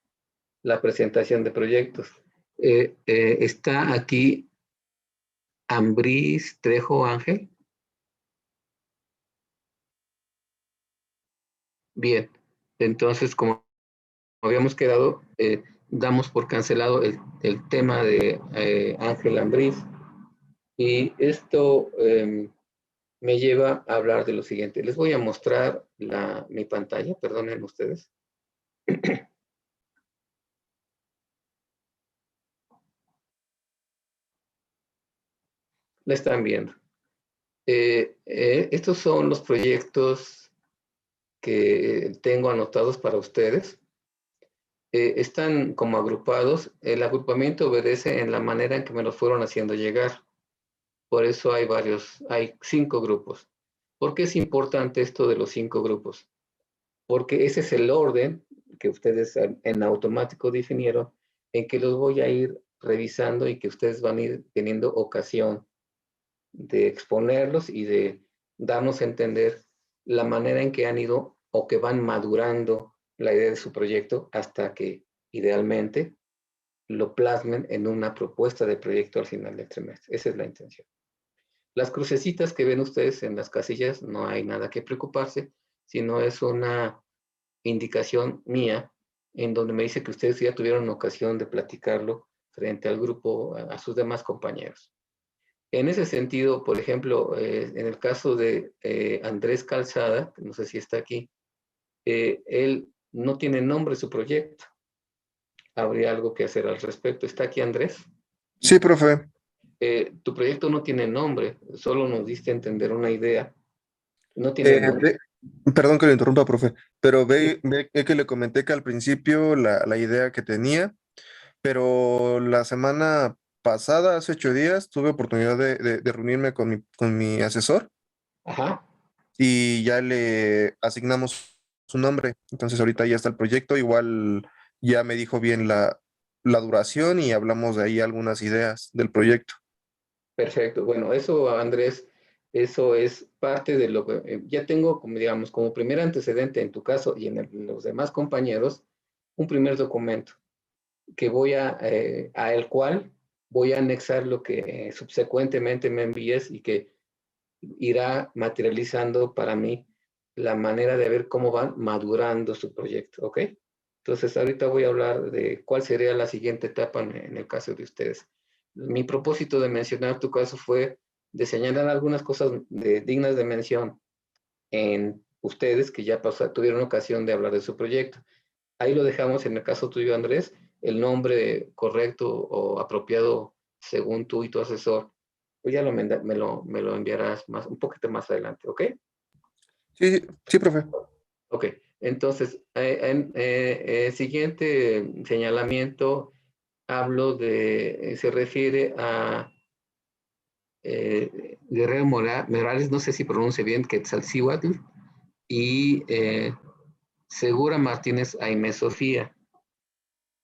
la presentación de proyectos. Está aquí Ambris Trejo Ángel. Bien, entonces, como habíamos quedado, damos por cancelado el tema de Ángel Ambris. Y esto me lleva a hablar de lo siguiente. Les voy a mostrar mi pantalla, perdonen ustedes. La están viendo. Estos son los proyectos que tengo anotados para ustedes. están como agrupados. El agrupamiento obedece en la manera en que me los fueron haciendo llegar. Por eso hay 5 grupos. ¿Por qué es importante esto de los 5 grupos? Porque ese es el orden que ustedes en automático definieron, en que los voy a ir revisando y que ustedes van a ir teniendo ocasión de exponerlos y de darnos a entender la manera en que han ido o que van madurando la idea de su proyecto hasta que idealmente lo plasmen en una propuesta de proyecto al final del trimestre. Esa es la intención. Las crucecitas que ven ustedes en las casillas, no hay nada que preocuparse, sino es una indicación mía en donde me dice que ustedes ya tuvieron ocasión de platicarlo frente al grupo, a sus demás compañeros. En ese sentido, por ejemplo, en el caso de Andrés Calzada, no sé si está aquí, él no tiene nombre su proyecto. Habría algo que hacer al respecto. ¿Está aquí Andrés? Sí, profe. Tu proyecto no tiene nombre, solo nos diste a entender una idea. No tiene nombre. Perdón que lo interrumpa, profe, pero ve que le comenté que al principio la idea que tenía, pero la semana pasada, hace 8 días, tuve oportunidad de reunirme con mi asesor Ajá. y ya le asignamos su nombre. Entonces ahorita ya está el proyecto, igual ya me dijo bien la duración y hablamos de ahí algunas ideas del proyecto. Perfecto. Bueno, eso, Andrés, eso es parte de lo que ya tengo, como digamos, como primer antecedente en tu caso y en los demás compañeros, un primer documento que a el cual voy a anexar lo que subsecuentemente me envíes y que irá materializando para mí la manera de ver cómo van madurando su proyecto, ¿ok? Entonces, ahorita voy a hablar de cuál sería la siguiente etapa en el caso de ustedes. Mi propósito de mencionar tu caso fue de señalar algunas cosas dignas de mención en ustedes que ya tuvieron ocasión de hablar de su proyecto. Ahí lo dejamos en el caso tuyo, Andrés, el nombre correcto o apropiado según tú y tu asesor. Pues ya me lo enviarás un poquito más adelante, ¿ok? Sí, sí, profe. Ok, entonces, siguiente señalamiento, se refiere a Guerrero Morales, no sé si pronuncie bien, Quetzalcíhuatl, y Segura Martínez Aimé Sofía.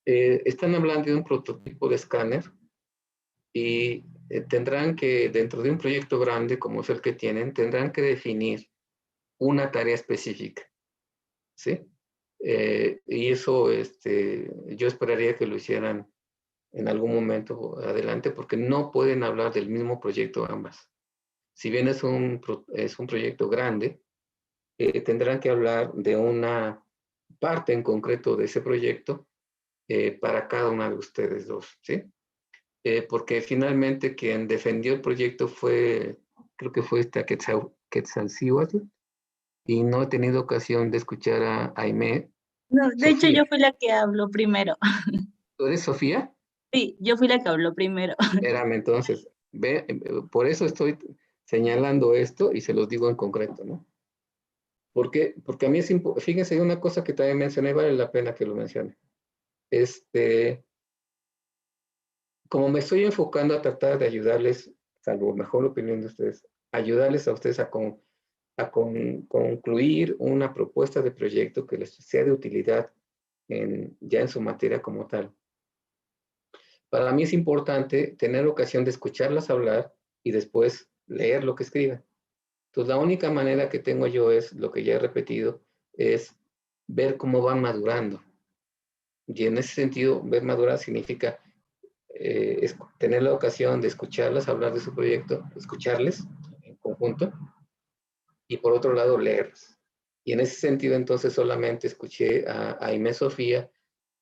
Están hablando de un prototipo de escáner y tendrán que, dentro de un proyecto grande como es el que tienen, tendrán que definir una tarea específica, ¿sí? Y eso yo esperaría que lo hicieran en algún momento adelante porque no pueden hablar del mismo proyecto ambas. Si bien es un proyecto grande, tendrán que hablar de una parte en concreto de ese proyecto para cada una de ustedes dos, ¿sí? Porque finalmente quien defendió el proyecto creo que fue esta Quetzalcíhuatl, y no he tenido ocasión de escuchar a Aimé. No, de hecho Sofía. yo fui la que habló primero. ¿Tú eres Sofía? Sí, yo fui la que habló primero. Espérame, entonces, por eso estoy señalando esto y se los digo en concreto, ¿no? Porque a mí fíjense, una cosa que también mencioné, vale la pena que lo mencione. Como me estoy enfocando a tratar de ayudarles, salvo mejor opinión de ustedes, ayudarles a ustedes a concluir una propuesta de proyecto que les sea de utilidad ya en su materia como tal. Para mí es importante tener ocasión de escucharlas hablar y después leer lo que escriben. Entonces, la única manera que tengo yo es, lo que ya he repetido, es ver cómo van madurando. Y en ese sentido, ver madurar significa tener la ocasión de escucharlas hablar de su proyecto, escucharles en conjunto, y por otro lado, leerlas. Y en ese sentido, entonces, solamente escuché a Aimé Sofía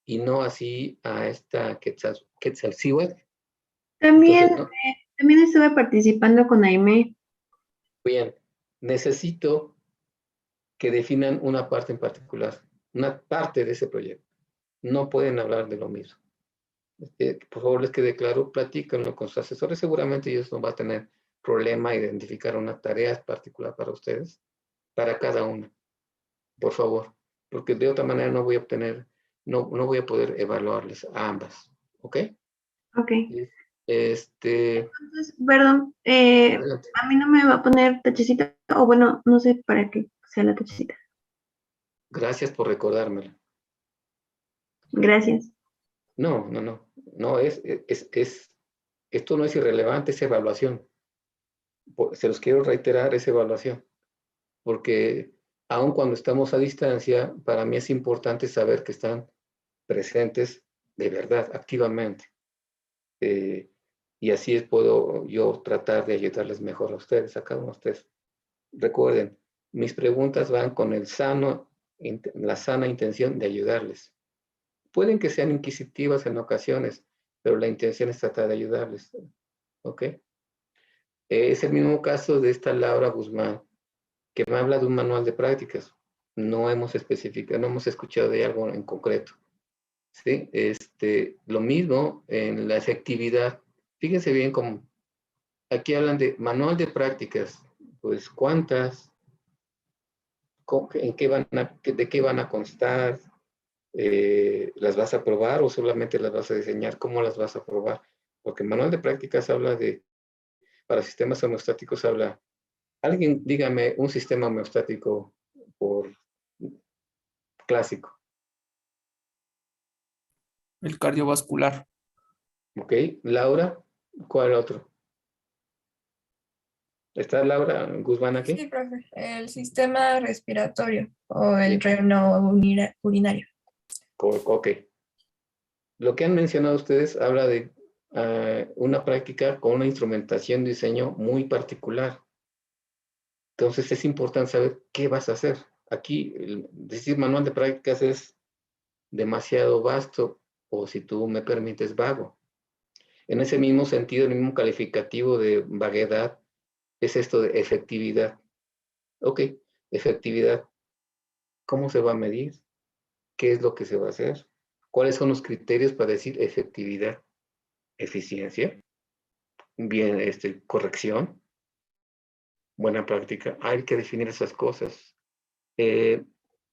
y no así a esta Quetzalcíhuatl. También, Entonces, no, también estuve participando con Aimé. bien, necesito que definan una parte en particular, una parte de ese proyecto. No pueden hablar de lo mismo. Por favor, les quede claro, platíquenlo con sus asesores. Seguramente ellos no van a tener problema identificar una tarea particular para ustedes, para cada una. Por favor, porque de otra manera no voy a obtener no voy a poder evaluarles a ambas, ¿ok? Ok. Entonces, Perdón, adelante. a mí no me va a poner tachecita, o bueno, no sé para qué sea la tachecita. Gracias por recordármelo. Gracias. No, esto no es irrelevante, es evaluación. Se los quiero reiterar, es evaluación, porque aun cuando estamos a distancia, para mí es importante saber que están presentes de verdad, activamente. Y así puedo yo tratar de ayudarles mejor a ustedes, a cada uno de ustedes. Recuerden, mis preguntas van con la sana intención de ayudarles. Pueden que sean inquisitivas en ocasiones, pero la intención es tratar de ayudarles. ¿Ok? Es el mismo caso de esta Laura Guzmán, que me habla de un manual de prácticas. No hemos especificado, no hemos escuchado de algo en concreto. ¿Sí? Lo mismo en la efectividad. Fíjense bien cómo aquí hablan de manual de prácticas. Pues, ¿cuántas? ¿En qué de qué van a constar? ¿Las vas a probar o solamente las vas a diseñar? ¿Cómo las vas a probar? Porque el manual de prácticas habla para sistemas homeostáticos alguien dígame un sistema homeostático por clásico. El cardiovascular. ¿Ok? Laura, ¿cuál otro? ¿Está Laura Guzmán aquí? Sí, profe, el sistema respiratorio o el Sí. dreno urinario. Ok. Lo que han mencionado ustedes habla de una práctica con una instrumentación de diseño muy particular. Entonces es importante saber qué vas a hacer. Aquí, decir manual de prácticas es demasiado vasto o, si tú me permites, vago. En ese mismo sentido, el mismo calificativo de vaguedad es esto de efectividad. Ok, efectividad. ¿Cómo se va a medir? ¿Qué es lo que se va a hacer? ¿Cuáles son los criterios para decir efectividad? Eficiencia, bien, corrección, buena práctica. Hay que definir esas cosas. En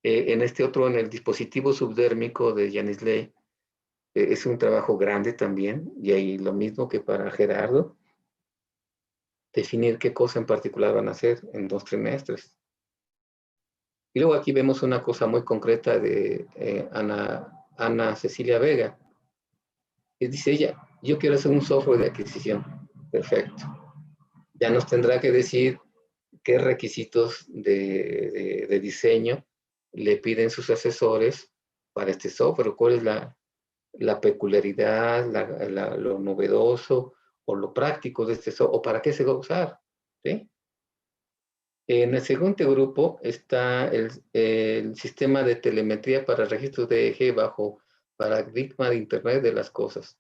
en el dispositivo subdérmico de Janis Ley, es un trabajo grande también, y ahí lo mismo que para Gerardo, definir qué cosa en particular van a hacer en 2 trimestres. Y luego aquí vemos una cosa muy concreta de Ana Cecilia Vega. Y dice ella, yo quiero hacer un software de adquisición. Perfecto. Ya nos tendrá que decir qué requisitos de diseño le piden sus asesores para este software, cuál es la peculiaridad, lo novedoso o lo práctico de este software, o para qué se va a usar. ¿Sí? En el segundo grupo está el sistema de telemetría para registros de eje bajo paradigma de Internet de las cosas.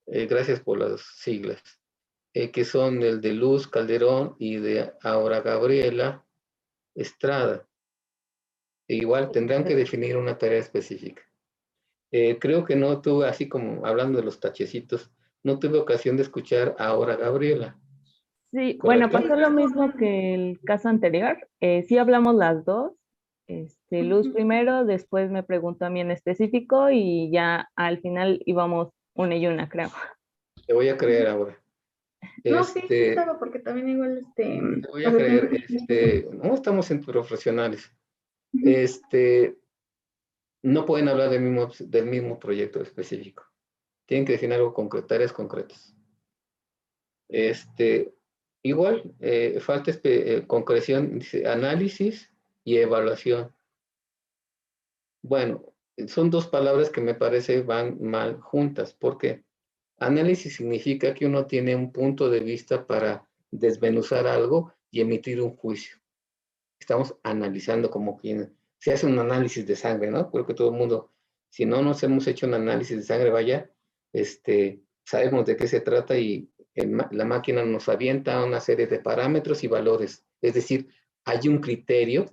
Gracias por las siglas. Que son el de Luz Calderón y de Aura Gabriela Estrada. Igual tendrán que definir una tarea específica. Creo que no tuve, así como hablando de los tachecitos, no tuve ocasión de escuchar a Aura Gabriela. Sí, bueno, ¿Correcto? pasó lo mismo que el caso anterior. Sí hablamos las dos. Luz primero, después me preguntó a mí en específico y ya al final íbamos una y una, creo. Te voy a creer ahora. No, sí estaba porque también igual Te voy a creer, no estamos en profesionales. No pueden hablar del mismo proyecto específico. Tienen que definir algo concreto, tareas concretas. Igual, falta concreción, dice, análisis y evaluación. Bueno, son 2 palabras que me parece van mal juntas. ¿Por qué? Análisis significa que uno tiene un punto de vista para desmenuzar algo y emitir un juicio. Estamos analizando como quien se hace un análisis de sangre, ¿no? Creo que todo el mundo, si no nos hemos hecho un análisis de sangre, vaya, sabemos de qué se trata y la máquina nos avienta una serie de parámetros y valores. Es decir, hay un criterio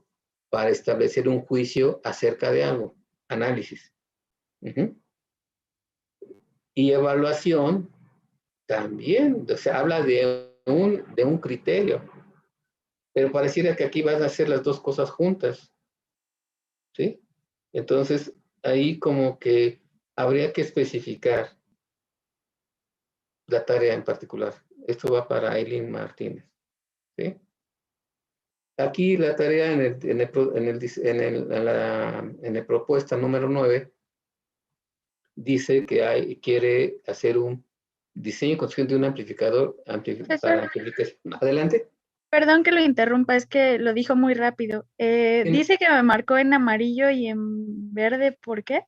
para establecer un juicio acerca de algo. Análisis. Y evaluación también, o sea, habla de un criterio. Pero pareciera que aquí van a hacer las 2 cosas juntas. ¿Sí? Entonces, ahí como que habría que especificar la tarea en particular. Esto va para Aileen Martínez, ¿sí? Aquí la tarea en el propuesta número 9 dice que quiere hacer un diseño y construcción de un amplificador para amplificación. Adelante. Perdón que lo interrumpa, es que lo dijo muy rápido. Dice que me marcó en amarillo y en verde, ¿por qué?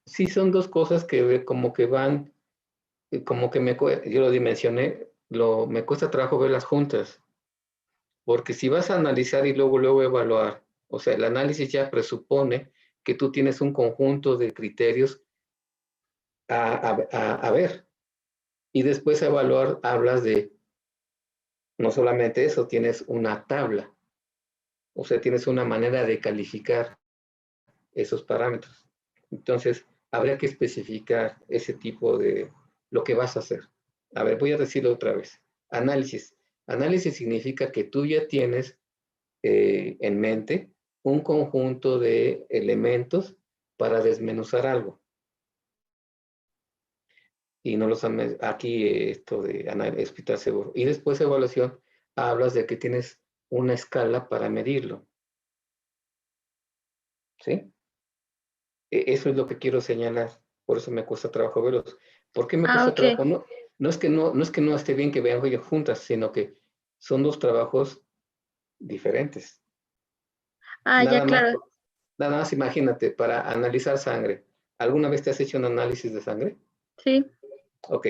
Sí, son dos cosas que como que van, como que yo lo dimensioné, me cuesta trabajo verlas juntas. Porque si vas a analizar y luego evaluar, o sea, el análisis ya presupone que tú tienes un conjunto de criterios a ver. Y después evaluar, hablas de, no solamente eso, tienes una tabla. O sea, tienes una manera de calificar esos parámetros. Entonces, habría que especificar ese tipo de lo que vas a hacer. A ver, voy a decirlo otra vez. Análisis. Análisis significa que tú ya tienes en mente un conjunto de elementos para desmenuzar algo. Y no los aquí esto de hospital seguro. Y después evaluación, hablas de que tienes una escala para medirlo. ¿Sí? Eso es lo que quiero señalar. Por eso me cuesta trabajo verlos. ¿Por qué me cuesta trabajo? No es que no esté bien que vean ellos juntas, sino que son dos trabajos diferentes. Ya, claro. Nada más imagínate, para analizar sangre. ¿Alguna vez te has hecho un análisis de sangre? Sí. Ok.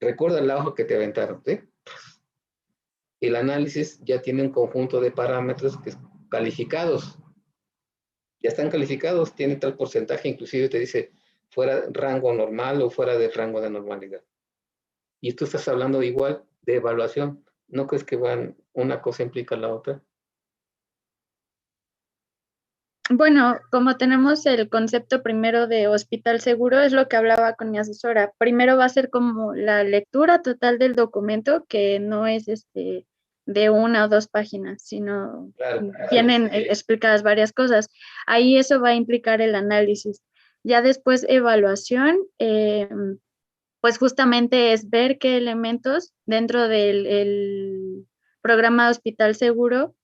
Recuerda el hoja que te aventaron, ¿sí? El análisis ya tiene un conjunto de parámetros calificados. Ya están calificados, tiene tal porcentaje, inclusive te dice fuera rango normal o fuera del rango de normalidad. Y tú estás hablando igual de evaluación. ¿No crees que una cosa implica la otra? Bueno, como tenemos el concepto primero de hospital seguro, es lo que hablaba con mi asesora. Primero va a ser como la lectura total del documento, que no es de 1 o 2 páginas, sino tienen explicadas varias cosas. Ahí eso va a implicar el análisis. Ya después evaluación, pues justamente es ver qué elementos dentro del programa de hospital seguro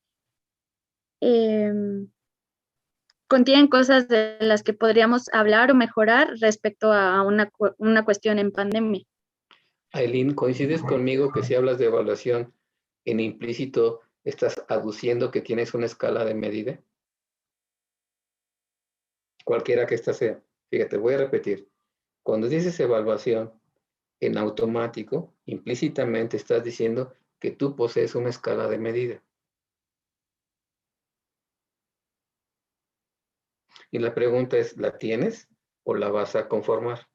contienen cosas de las que podríamos hablar o mejorar respecto a una cuestión en pandemia. Aileen, ¿coincides conmigo que si hablas de evaluación en implícito estás aduciendo que tienes una escala de medida? Cualquiera que ésta sea. Fíjate, voy a repetir. Cuando dices evaluación en automático, implícitamente estás diciendo que tú posees una escala de medida. Y la pregunta es, ¿la tienes o la vas a conformar?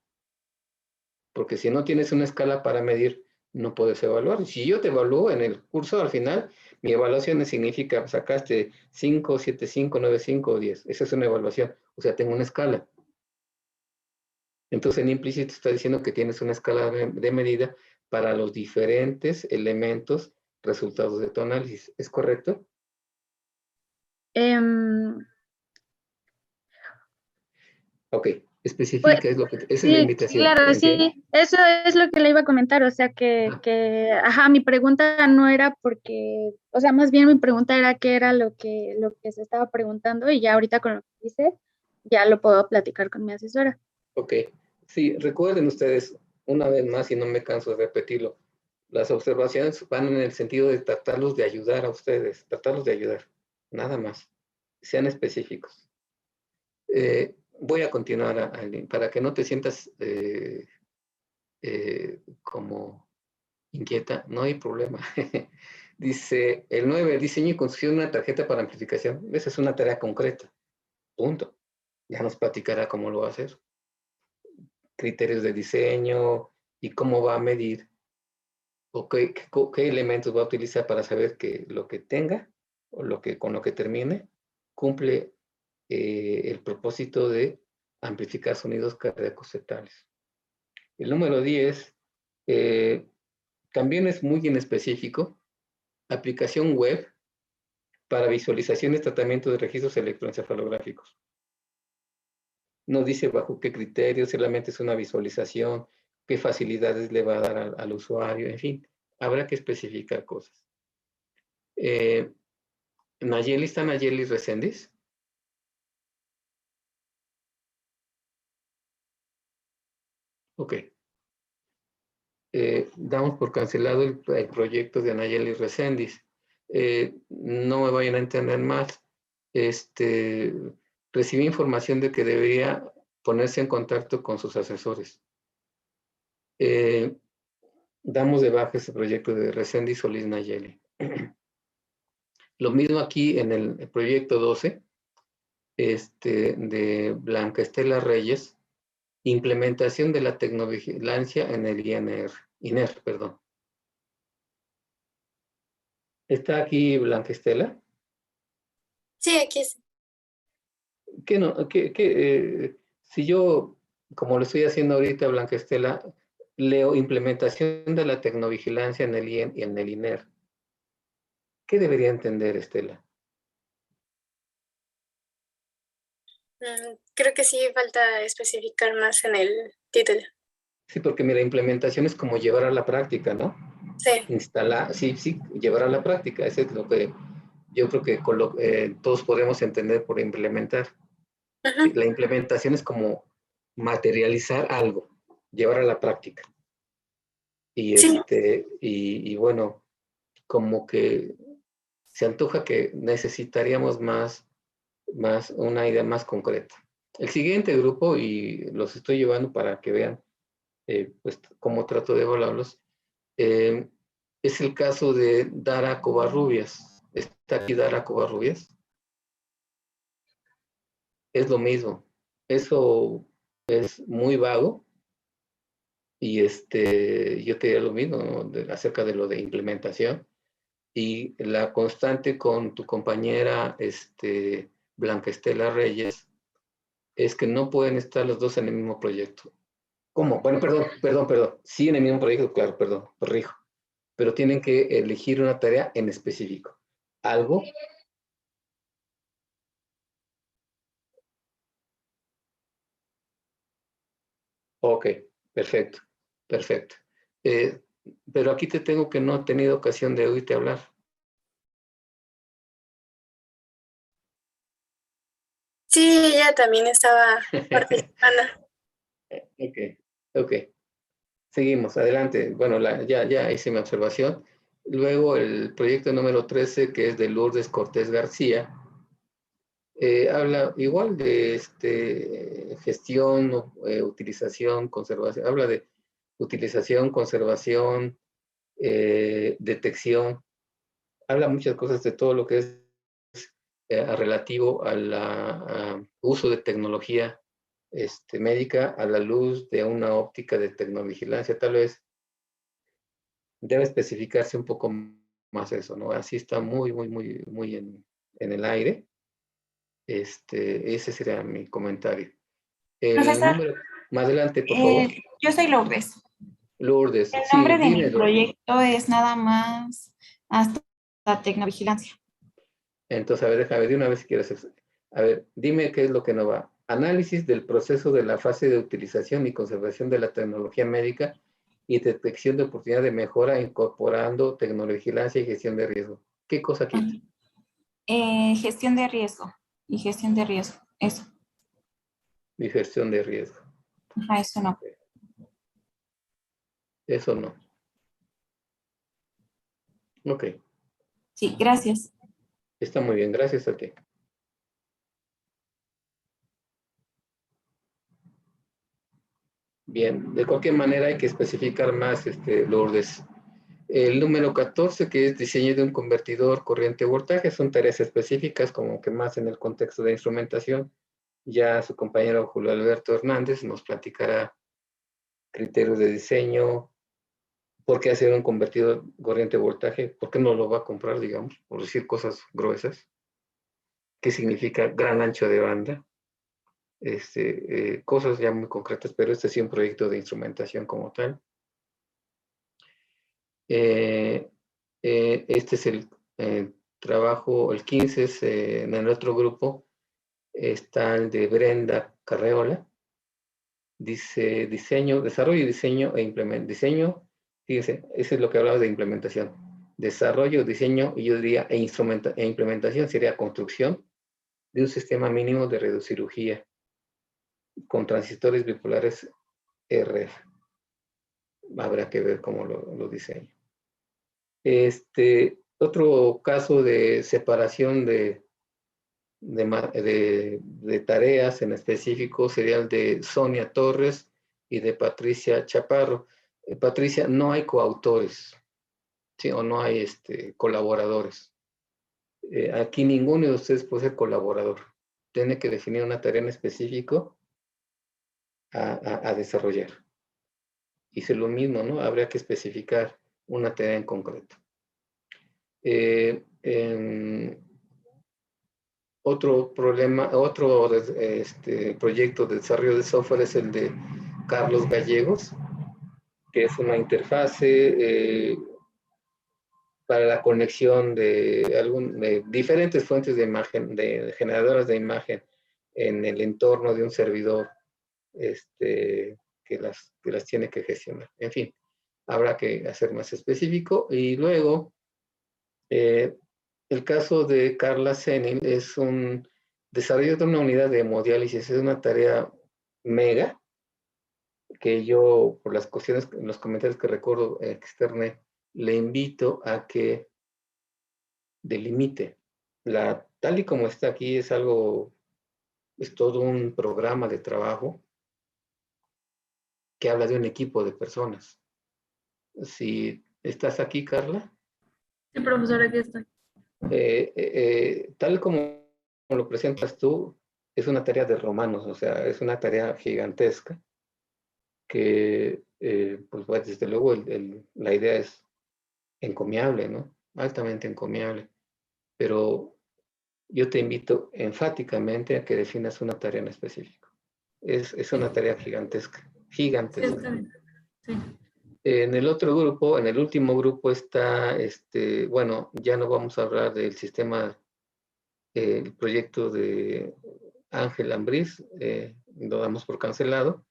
Porque si no tienes una escala para medir, no puedes evaluar. Si yo te evalúo en el curso, al final, mi evaluación significa, sacaste 5, 7, 5, 9, 5 o 10. Esa es una evaluación. O sea, tengo una escala. Entonces, en implícito está diciendo que tienes una escala de medida para los diferentes elementos resultados de tu análisis. ¿Es correcto? Ok, especifica, es esa es la invitación. Claro, sí, eso es lo que le iba a comentar, o sea mi pregunta no era porque, o sea, más bien mi pregunta era qué era lo que se estaba preguntando y ya ahorita con lo que dice, ya lo puedo platicar con mi asesora. Ok, sí, recuerden ustedes, una vez más, y no me canso de repetirlo, las observaciones van en el sentido de tratarlos de ayudar a ustedes, tratarlos de ayudar, nada más, sean específicos. Voy a continuar, Aileen, para que no te sientas como inquieta, no hay problema. Dice, el 9, diseño y construcción de una tarjeta para amplificación. Esa es una tarea concreta, punto. Ya nos platicará cómo lo va a hacer. Criterios de diseño y cómo va a medir o qué elementos va a utilizar para saber que lo que tenga o con lo que termine cumple el propósito de amplificar sonidos cardíacos fetales. El número 10 también es muy en específico, aplicación web para visualización y tratamiento de registros electroencefalográficos. No dice bajo qué criterios, solamente es una visualización, qué facilidades le va a dar al usuario, en fin, habrá que especificar cosas. Nayeli, ¿está Nayeli Reséndiz? Ok. Damos por cancelado el proyecto de Nayeli Reséndiz. No me vayan a entender más. Recibí información de que debería ponerse en contacto con sus asesores. Damos de baja ese proyecto de Reséndiz Solís Nayeli. Lo mismo aquí en el proyecto 12, de Blanca Estela Reyes, implementación de la tecnovigilancia en el INER, perdón. ¿Está aquí Blanca Estela? Sí, aquí es. Si yo, como lo estoy haciendo ahorita, Blanca Estela, leo implementación de la tecnovigilancia en el INER, ¿qué debería entender, Estela? Creo que sí falta especificar más en el título. Sí, porque mira, implementación es como llevar a la práctica, ¿no? Sí. Instalar, sí, llevar a la práctica. Eso es lo que yo creo que todos podemos entender por implementar. Uh-huh. La implementación es como materializar algo, llevar a la práctica. Y, sí. y bueno, como que se antoja que necesitaríamos más una idea más concreta. El siguiente grupo, y los estoy llevando para que vean pues cómo trato de evaluarlos, es el caso de Dara Covarrubias. ¿Está aquí Dara Covarrubias? Es lo mismo. Eso es muy vago. Y yo te diría lo mismo, ¿no? Acerca de lo de implementación. Y la constante con tu compañera Blanca Estela Reyes es que no pueden estar los dos en el mismo proyecto. ¿Cómo? Bueno, perdón. Sí, en el mismo proyecto, claro, perdón, corrijo. Pero tienen que elegir una tarea en específico. Algo. Ok, perfecto. Pero aquí te tengo que no he tenido ocasión de oírte hablar. Sí, ella también estaba participando. Ok. Seguimos, adelante. Bueno, ya hice mi observación. Luego el proyecto número 13, que es de Lourdes Cortés García, habla igual de gestión, utilización, conservación. Habla de utilización, conservación, detección. Habla muchas cosas de todo lo que es relativo al uso de tecnología médica a la luz de una óptica de tecnovigilancia. Tal vez debe especificarse un poco más eso, ¿no? Así está muy en el aire. Ese sería mi comentario. Profesor, Más adelante, por favor. yo soy Lourdes. Lourdes, El sí, nombre de mi dime, proyecto es nada más hasta la tecnovigilancia. Entonces, a ver, déjame de una vez si quieres. A ver, dime qué es lo que no va. Análisis del proceso de la fase de utilización y conservación de la tecnología médica y detección de oportunidad de mejora incorporando tecnovigilancia y gestión de riesgo. ¿Qué cosa quita? Gestión de riesgo y gestión de riesgo, eso. Y gestión de riesgo. Ajá, eso no. Eso no. Ok. Sí, gracias. Está muy bien, gracias a ti. Bien, de cualquier manera hay que especificar más, Lourdes. El número 14, que es diseño de un convertidor corriente voltaje, son tareas específicas, como que más en el contexto de instrumentación. Ya su compañero Julio Alberto Hernández nos platicará criterios de diseño, por qué hacer un convertidor corriente voltaje, por qué no lo va a comprar, digamos, por decir cosas gruesas. ¿Qué significa gran ancho de banda? Cosas ya muy concretas, pero este sí es un proyecto de instrumentación como tal. Este es el trabajo, el 15 es en el otro grupo, está el de Brenda Carreola. Dice diseño, desarrollo, diseño e implementación. Diseño, fíjese, eso es lo que hablaba de implementación. Desarrollo, diseño, y yo diría, e implementación sería construcción de un sistema mínimo de radiocirugía con transistores bipolares RF. Habrá que ver cómo lo diseño. Otro caso de separación de tareas en específico sería el de Sonia Torres y de Patricia Chaparro. Patricia, no hay coautores, ¿sí? O no hay colaboradores. Aquí ninguno de ustedes puede ser colaborador. Tiene que definir una tarea en específico a desarrollar. Hice lo mismo, ¿no? Habría que especificar una tarea en concreto. Otro problema, otro proyecto de desarrollo de software es el de Carlos Gallegos, que es una interfase para la conexión de diferentes fuentes de imagen, de generadoras de imagen en el entorno de un servidor que las tiene que gestionar. En fin, habrá que hacer más específico. Y luego, el caso de Carla Zenin es un desarrollo de una unidad de hemodiálisis. Es una tarea mega que yo, por las cuestiones, los comentarios que recuerdo externé, le invito a que delimite. Tal y como está aquí es todo un programa de trabajo que habla de un equipo de personas. Si estás aquí, Carla. Sí, profesor, aquí estoy. Tal como lo presentas tú, es una tarea de romanos, o sea, es una tarea gigantesca que, pues desde luego, la idea es encomiable, ¿no? Altamente encomiable. Pero yo te invito enfáticamente a que definas una tarea en específico. Es una tarea gigantesca, gigantesca. Sí, está bien. Sí. En el otro grupo, en el último grupo está, bueno, ya no vamos a hablar del sistema, el proyecto de Ángel Ambriz, lo damos por cancelado.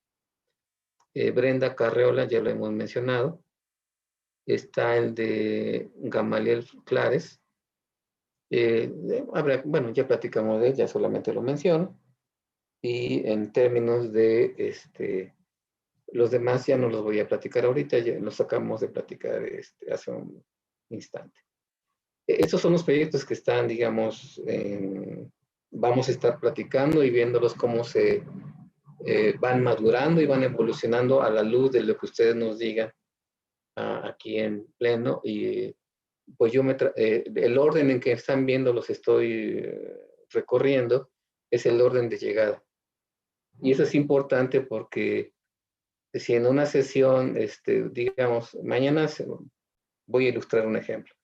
Brenda Carreola, ya lo hemos mencionado. Está el de Gamaliel Clares. Bueno, ya platicamos de él, ya solamente lo menciono. Y en términos de los demás ya no los voy a platicar ahorita, ya los acabamos de platicar hace un instante. Estos son los proyectos que están, digamos, vamos a estar platicando y viéndolos cómo se van madurando y van evolucionando a la luz de lo que ustedes nos digan aquí en pleno. Y pues yo el orden en que están viendo los estoy recorriendo es el orden de llegada. Y eso es importante porque si en una sesión, digamos, mañana voy a ilustrar un ejemplo.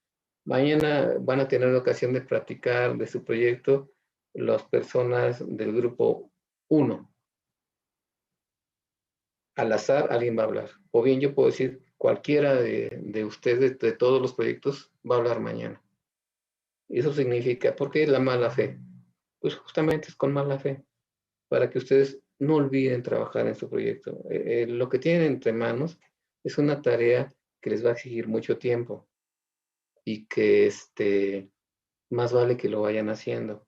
Mañana van a tener la ocasión de practicar de su proyecto las personas del grupo 1. Al azar alguien va a hablar. O bien yo puedo decir, cualquiera de ustedes, de todos los proyectos, va a hablar mañana. Eso significa, ¿por qué la mala fe? Pues justamente es con mala fe, para que ustedes no olviden trabajar en su proyecto. Lo que tienen entre manos es una tarea que les va a exigir mucho tiempo y que más vale que lo vayan haciendo.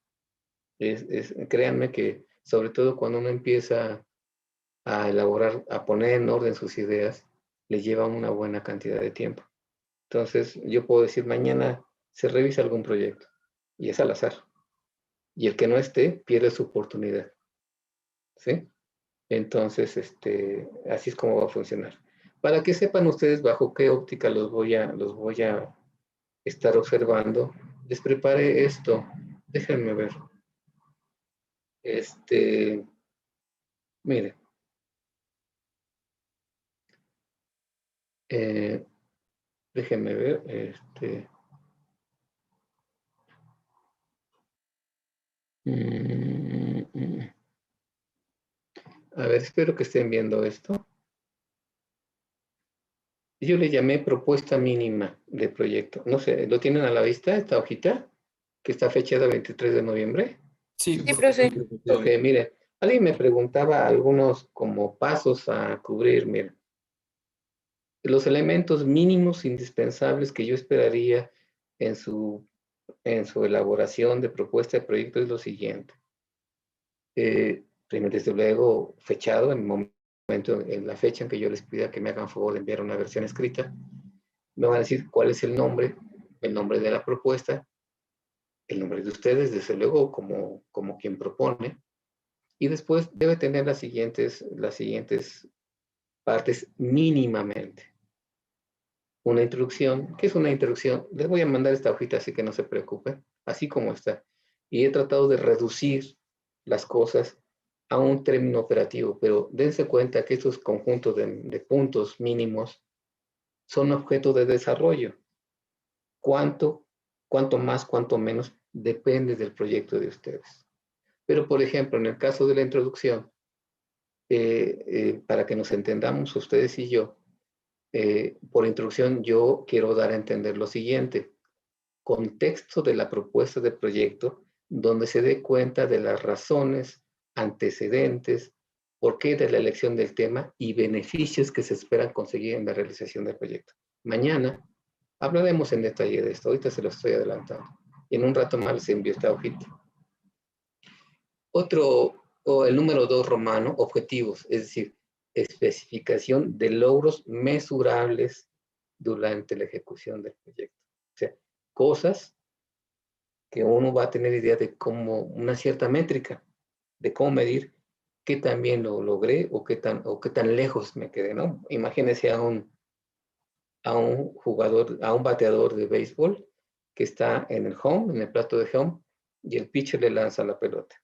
Créanme que, sobre todo cuando uno empieza a elaborar, a poner en orden sus ideas, les lleva una buena cantidad de tiempo. Entonces, yo puedo decir, mañana se revisa algún proyecto y es al azar. Y el que no esté, pierde su oportunidad. ¿Sí? Entonces, así es como va a funcionar. Para que sepan ustedes bajo qué óptica los voy a estar observando, les preparé esto. Déjenme ver. Mire. Déjenme ver. A ver, espero que estén viendo esto. Yo le llamé propuesta mínima de proyecto. No sé, ¿lo tienen a la vista esta hojita? Que está fechada 23 de noviembre. Sí, Sí, profe. Ok, mire, Alguien me preguntaba algunos como pasos a cubrir, mira. Los elementos mínimos indispensables que yo esperaría en su elaboración de propuesta de proyecto es lo siguiente. Primero, desde luego, fechado en el momento, en la fecha en que yo les pida que me hagan favor de enviar una versión escrita. Me van a decir cuál es el nombre de la propuesta, el nombre de ustedes, desde luego, como quien propone. Y después debe tener las siguientes partes mínimamente. Una introducción. ¿Qué es una introducción? Les voy a mandar esta hojita, así que no se preocupen, así como está. Y he tratado de reducir las cosas a un término operativo, pero dense cuenta que estos conjuntos de puntos mínimos son objeto de desarrollo. Cuánto más, cuánto menos, depende del proyecto de ustedes. Pero, por ejemplo, en el caso de la introducción, para que nos entendamos ustedes y yo, por introducción yo quiero dar a entender lo siguiente. Contexto de la propuesta de proyecto, donde se dé cuenta de las razones, antecedentes, por qué de la elección del tema y beneficios que se esperan conseguir en la realización del proyecto. Mañana hablaremos en detalle de esto, ahorita se lo estoy adelantando. Y en un rato más les envío esta hojita. El número 2 romano, objetivos, es decir, especificación de logros mesurables durante la ejecución del proyecto. O sea, cosas que uno va a tener idea de cómo, una cierta métrica, de cómo medir qué tan bien lo logré o qué tan lejos me quedé, ¿no? Imagínense a un jugador, a un bateador de béisbol que está en el home, en el plato de home, y el pitcher le lanza la pelota.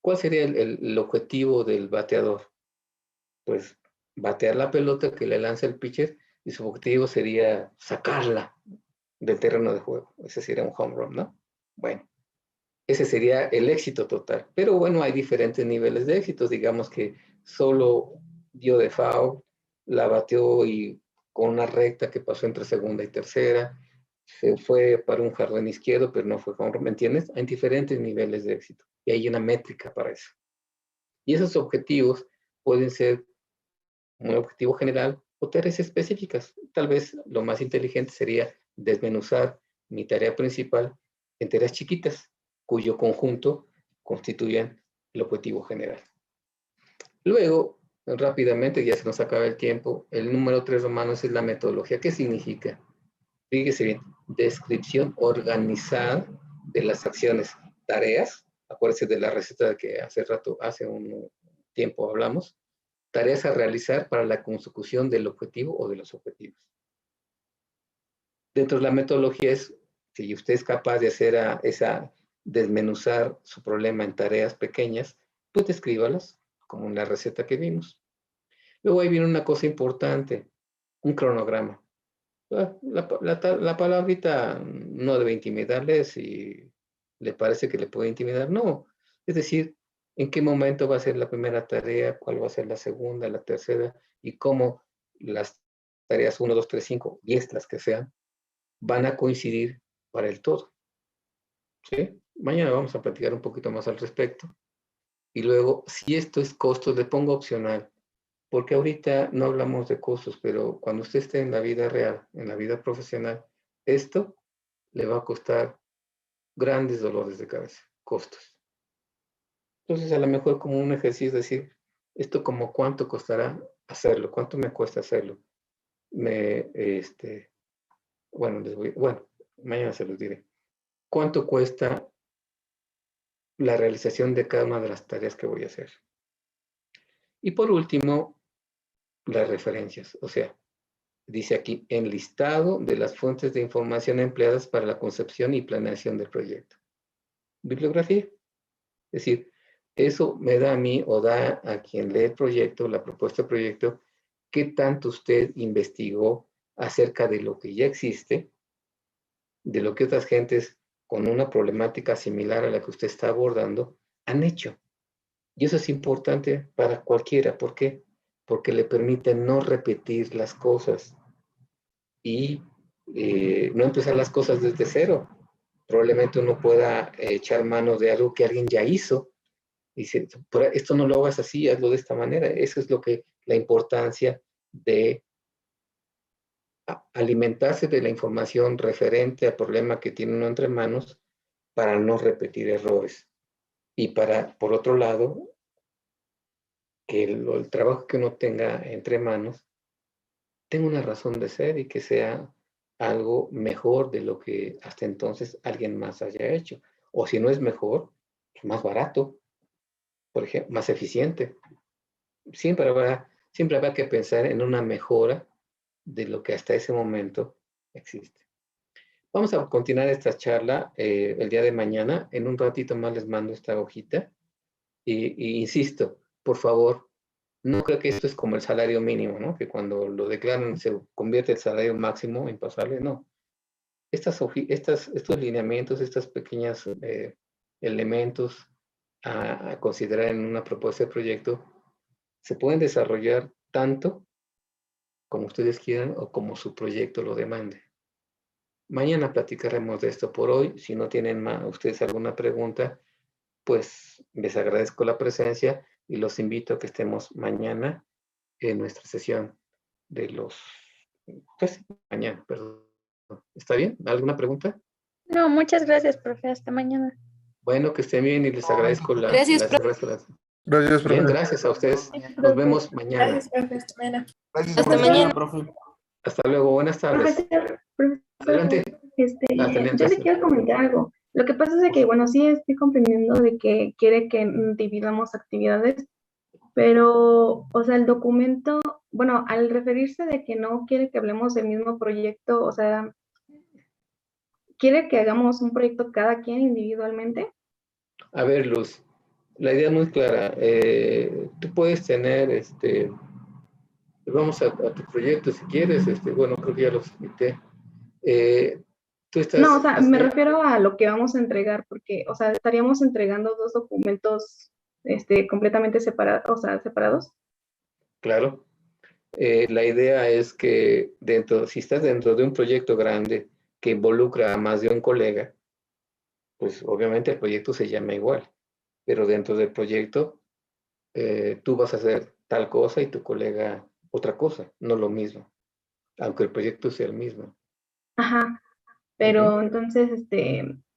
¿Cuál sería el objetivo del bateador? Pues batear la pelota que le lanza el pitcher y su objetivo sería sacarla del terreno de juego. Ese sería un home run, ¿no? Bueno, ese sería el éxito total. Pero bueno, hay diferentes niveles de éxitos. Digamos que solo dio de foul, la bateó y con una recta que pasó entre segunda y tercera, se fue para un jardín izquierdo, pero no fue home run, ¿me entiendes? Hay diferentes niveles de éxito y hay una métrica para eso. Y esos objetivos pueden ser un objetivo general o tareas específicas. Tal vez lo más inteligente sería desmenuzar mi tarea principal en tareas chiquitas, cuyo conjunto constituyen el objetivo general. Luego, rápidamente, ya se nos acaba el tiempo, el número 3 romano es la metodología. ¿Qué significa? Fíjese bien, descripción organizada de las acciones, tareas, acuérdense de la receta que hace un tiempo hablamos, tareas a realizar para la consecución del objetivo o de los objetivos. Dentro de la metodología es, si usted es capaz de hacer desmenuzar su problema en tareas pequeñas, pues descríbalas, como en la receta que vimos. Luego ahí viene una cosa importante, un cronograma. La palabrita no debe intimidarle si le parece que le puede intimidar, no. Es decir, en qué momento va a ser la primera tarea, cuál va a ser la segunda, la tercera, y cómo las tareas 1, 2, 3, 5, 10, las que sean, van a coincidir para el todo. ¿Sí? Mañana vamos a platicar un poquito más al respecto. Y luego, si esto es costo, le pongo opcional, porque ahorita no hablamos de costos, pero cuando usted esté en la vida real, en la vida profesional, esto le va a costar grandes dolores de cabeza, costos. Entonces, a lo mejor como un ejercicio, decir, esto como cuánto costará hacerlo, cuánto me cuesta hacerlo. Bueno, mañana se los diré. ¿Cuánto cuesta la realización de cada una de las tareas que voy a hacer? Y por último, las referencias. O sea, dice aquí, enlistado de las fuentes de información empleadas para la concepción y planeación del proyecto. Bibliografía. Es decir, eso me da a mí o da a quien lee el proyecto, la propuesta de proyecto, qué tanto usted investigó acerca de lo que ya existe, de lo que otras gentes con una problemática similar a la que usted está abordando han hecho. Y eso es importante para cualquiera. ¿Por qué? Porque le permite no repetir las cosas y no empezar las cosas desde cero. Probablemente uno pueda echar mano de algo que alguien ya hizo dice, esto no lo hagas así, hazlo de esta manera. Eso es la importancia de alimentarse de la información referente al problema que tiene uno entre manos para no repetir errores. Y por otro lado, que el trabajo que uno tenga entre manos tenga una razón de ser y que sea algo mejor de lo que hasta entonces alguien más haya hecho. O si no es mejor, más barato, por ejemplo, más eficiente. Siempre habrá que pensar en una mejora de lo que hasta ese momento existe. Vamos a continuar esta charla el día de mañana. En un ratito más les mando esta hojita. Y insisto, por favor, no creo que esto es como el salario mínimo, ¿no? Que cuando lo declaran se convierte el salario máximo en pasable. No. Estos lineamientos, estos pequeños elementos a considerar en una propuesta de proyecto, se pueden desarrollar tanto como ustedes quieran o como su proyecto lo demande. Mañana platicaremos de esto. Por hoy, si no tienen ustedes alguna pregunta, pues les agradezco la presencia y los invito a que estemos mañana en nuestra sesión pues mañana, perdón. ¿Está bien? ¿Alguna pregunta? No, muchas gracias, profe. Hasta mañana. Bueno, que estén bien y les agradezco Gracias, profe. Gracias, Bien, profe. gracias a ustedes. Nos vemos mañana. Gracias, profe. Hasta mañana. Hasta mañana, profe. Hasta luego. Buenas tardes. Profesor, Adelante. yo le quiero comentar algo. Lo que pasa es de que, bueno, sí estoy comprendiendo de que quiere que dividamos actividades, pero, o sea, el documento, bueno, al referirse de que no quiere que hablemos del mismo proyecto, o sea, ¿quiere que hagamos un proyecto cada quien individualmente? A ver, Luz, la idea es muy clara. Tú puedes tener, vamos a tu proyecto si quieres, bueno, creo que ya los invité. Tú estás... No, o sea, me refiero a lo que vamos a entregar, porque, o sea, estaríamos entregando dos documentos, completamente separados. Claro. La idea es que si estás dentro de un proyecto grande que involucra a más de un colega, pues obviamente el proyecto se llama igual, pero dentro del proyecto tú vas a hacer tal cosa y tu colega otra cosa, no lo mismo, aunque el proyecto sea el mismo. Ajá, pero entonces,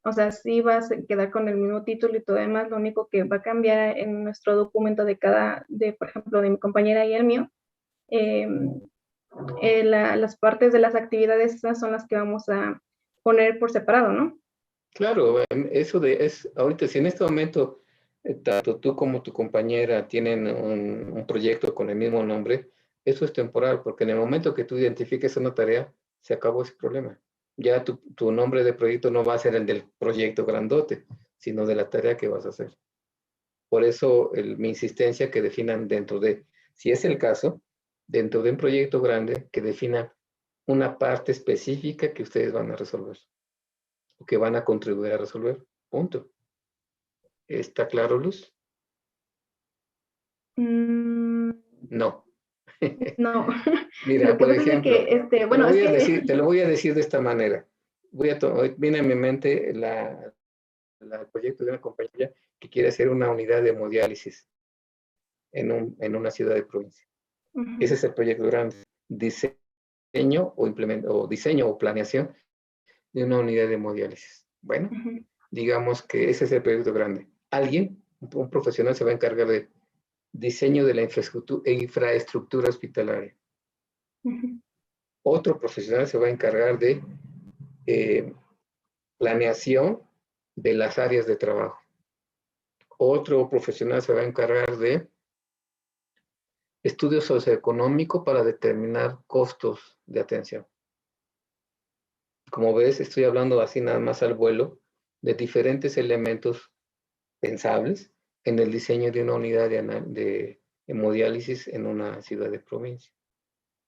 o sea, sí vas a quedar con el mismo título y todo demás, lo único que va a cambiar en nuestro documento por ejemplo, de mi compañera y el mío, las partes de las actividades, esas son las que vamos a poner por separado, ¿no? Claro, ahorita si en este momento tanto tú como tu compañera tienen un proyecto con el mismo nombre, eso es temporal, porque en el momento que tú identifiques una tarea, se acabó ese problema. Ya tu nombre de proyecto no va a ser el del proyecto grandote, sino de la tarea que vas a hacer. Por eso mi insistencia que definan si es el caso, dentro de un proyecto grande, que definan una parte específica que ustedes van a resolver o que van a contribuir a resolver. Punto. ¿Está claro, Luz? No. No. Mira, Lo que por pasa ejemplo, es que, bueno, te lo voy a decir de esta manera. Viene a mi mente el proyecto de una compañía que quiere hacer una unidad de hemodiálisis en una ciudad de provincia. Ese es el proyecto grande. Diseño o planeación de una unidad de hemodiálisis. Bueno, digamos que ese es el proyecto grande. Un profesional se va a encargar de diseño de la infraestructura hospitalaria. Otro profesional se va a encargar de planeación de las áreas de trabajo. Otro profesional se va a encargar de estudio socioeconómico para determinar costos de atención. Como ves, estoy hablando así nada más al vuelo de diferentes elementos pensables en el diseño de una unidad de hemodiálisis en una ciudad de provincia.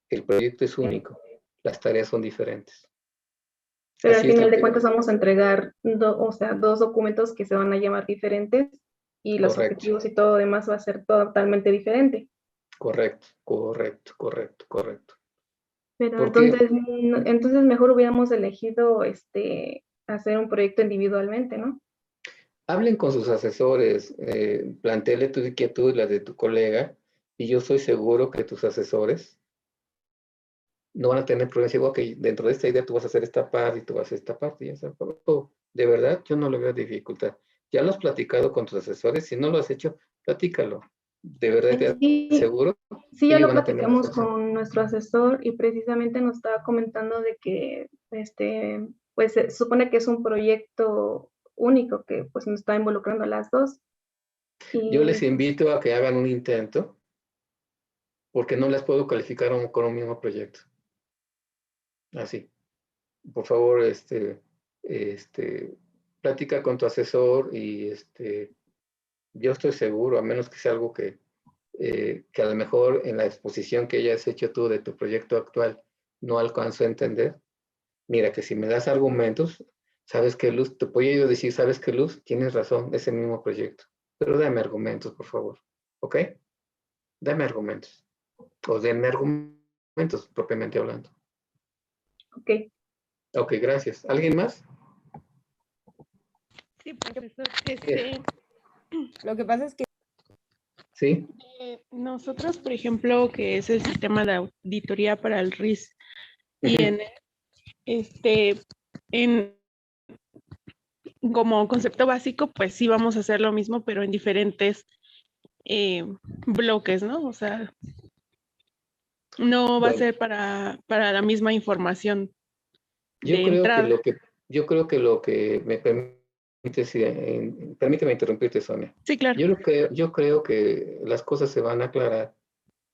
El proyecto es único, las tareas son diferentes. Pero al final de cuentas vamos a entregar dos documentos que se van a llamar diferentes y los objetivos y todo demás va a ser totalmente diferente. Correcto. Pero entonces mejor hubiéramos elegido hacer un proyecto individualmente, ¿no? Hablen con sus asesores, plantéele tu inquietud y la de tu colega, y yo estoy seguro que tus asesores no van a tener problemas. Digo, ok, dentro de esta idea tú vas a hacer esta parte y tú vas a hacer esta parte. Y esa parte. De verdad, yo no le veo dificultad. Ya lo has platicado con tus asesores. Si no lo has hecho, platícalo. De verdad te Sí, aseguro sí, que ya ellos lo van a tener más platicamos con nuestro asesor y precisamente nos estaba comentando de que, pues se supone que es un proyecto único que pues nos está involucrando a las dos. Yo les Y invito a que hagan un intento, porque no les puedo calificar con un mismo proyecto. Así. Por favor, platica con tu asesor y yo estoy seguro, a menos que sea algo que a lo mejor en la exposición que hayas hecho tú de tu proyecto actual no alcanzo a entender. Mira, que si me das argumentos, sabes que Luz, te puedo yo decir, sabes que Luz, tienes razón, es el mismo proyecto, pero dame argumentos, por favor, ¿ok? Dame argumentos, o denme argumentos, propiamente hablando. ok. Ok, gracias. ¿Alguien más? Sí, profesor, lo que pasa es que Sí. nosotros, por ejemplo, que es el sistema de auditoría para el RIS, y en como concepto básico, pues sí vamos a hacer lo mismo, pero en diferentes bloques, ¿no? O sea, no va a ser para la misma información Yo de creo entrada. que lo que me permite, permíteme interrumpirte, Sonia. Sí, claro. Yo creo que las cosas se van a aclarar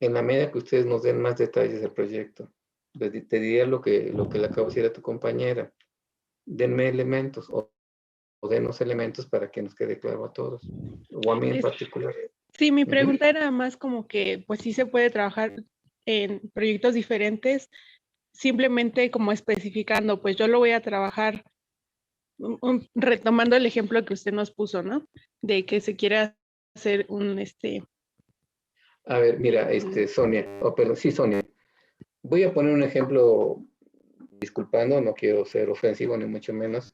en la medida que ustedes nos den más detalles del proyecto. Te diría lo que le acabo de decir a tu compañera. Denme elementos o denos elementos para que nos quede claro a todos, o a mí en particular. Sí, mi pregunta era más como que, pues sí se puede trabajar en proyectos diferentes, simplemente como especificando, pues yo lo voy a trabajar, retomando el ejemplo que usted nos puso, ¿no? De que se quiera hacer un, A ver, mira, Sonia, perdón, sí, Sonia. Voy a poner un ejemplo, disculpando, no quiero ser ofensivo ni mucho menos.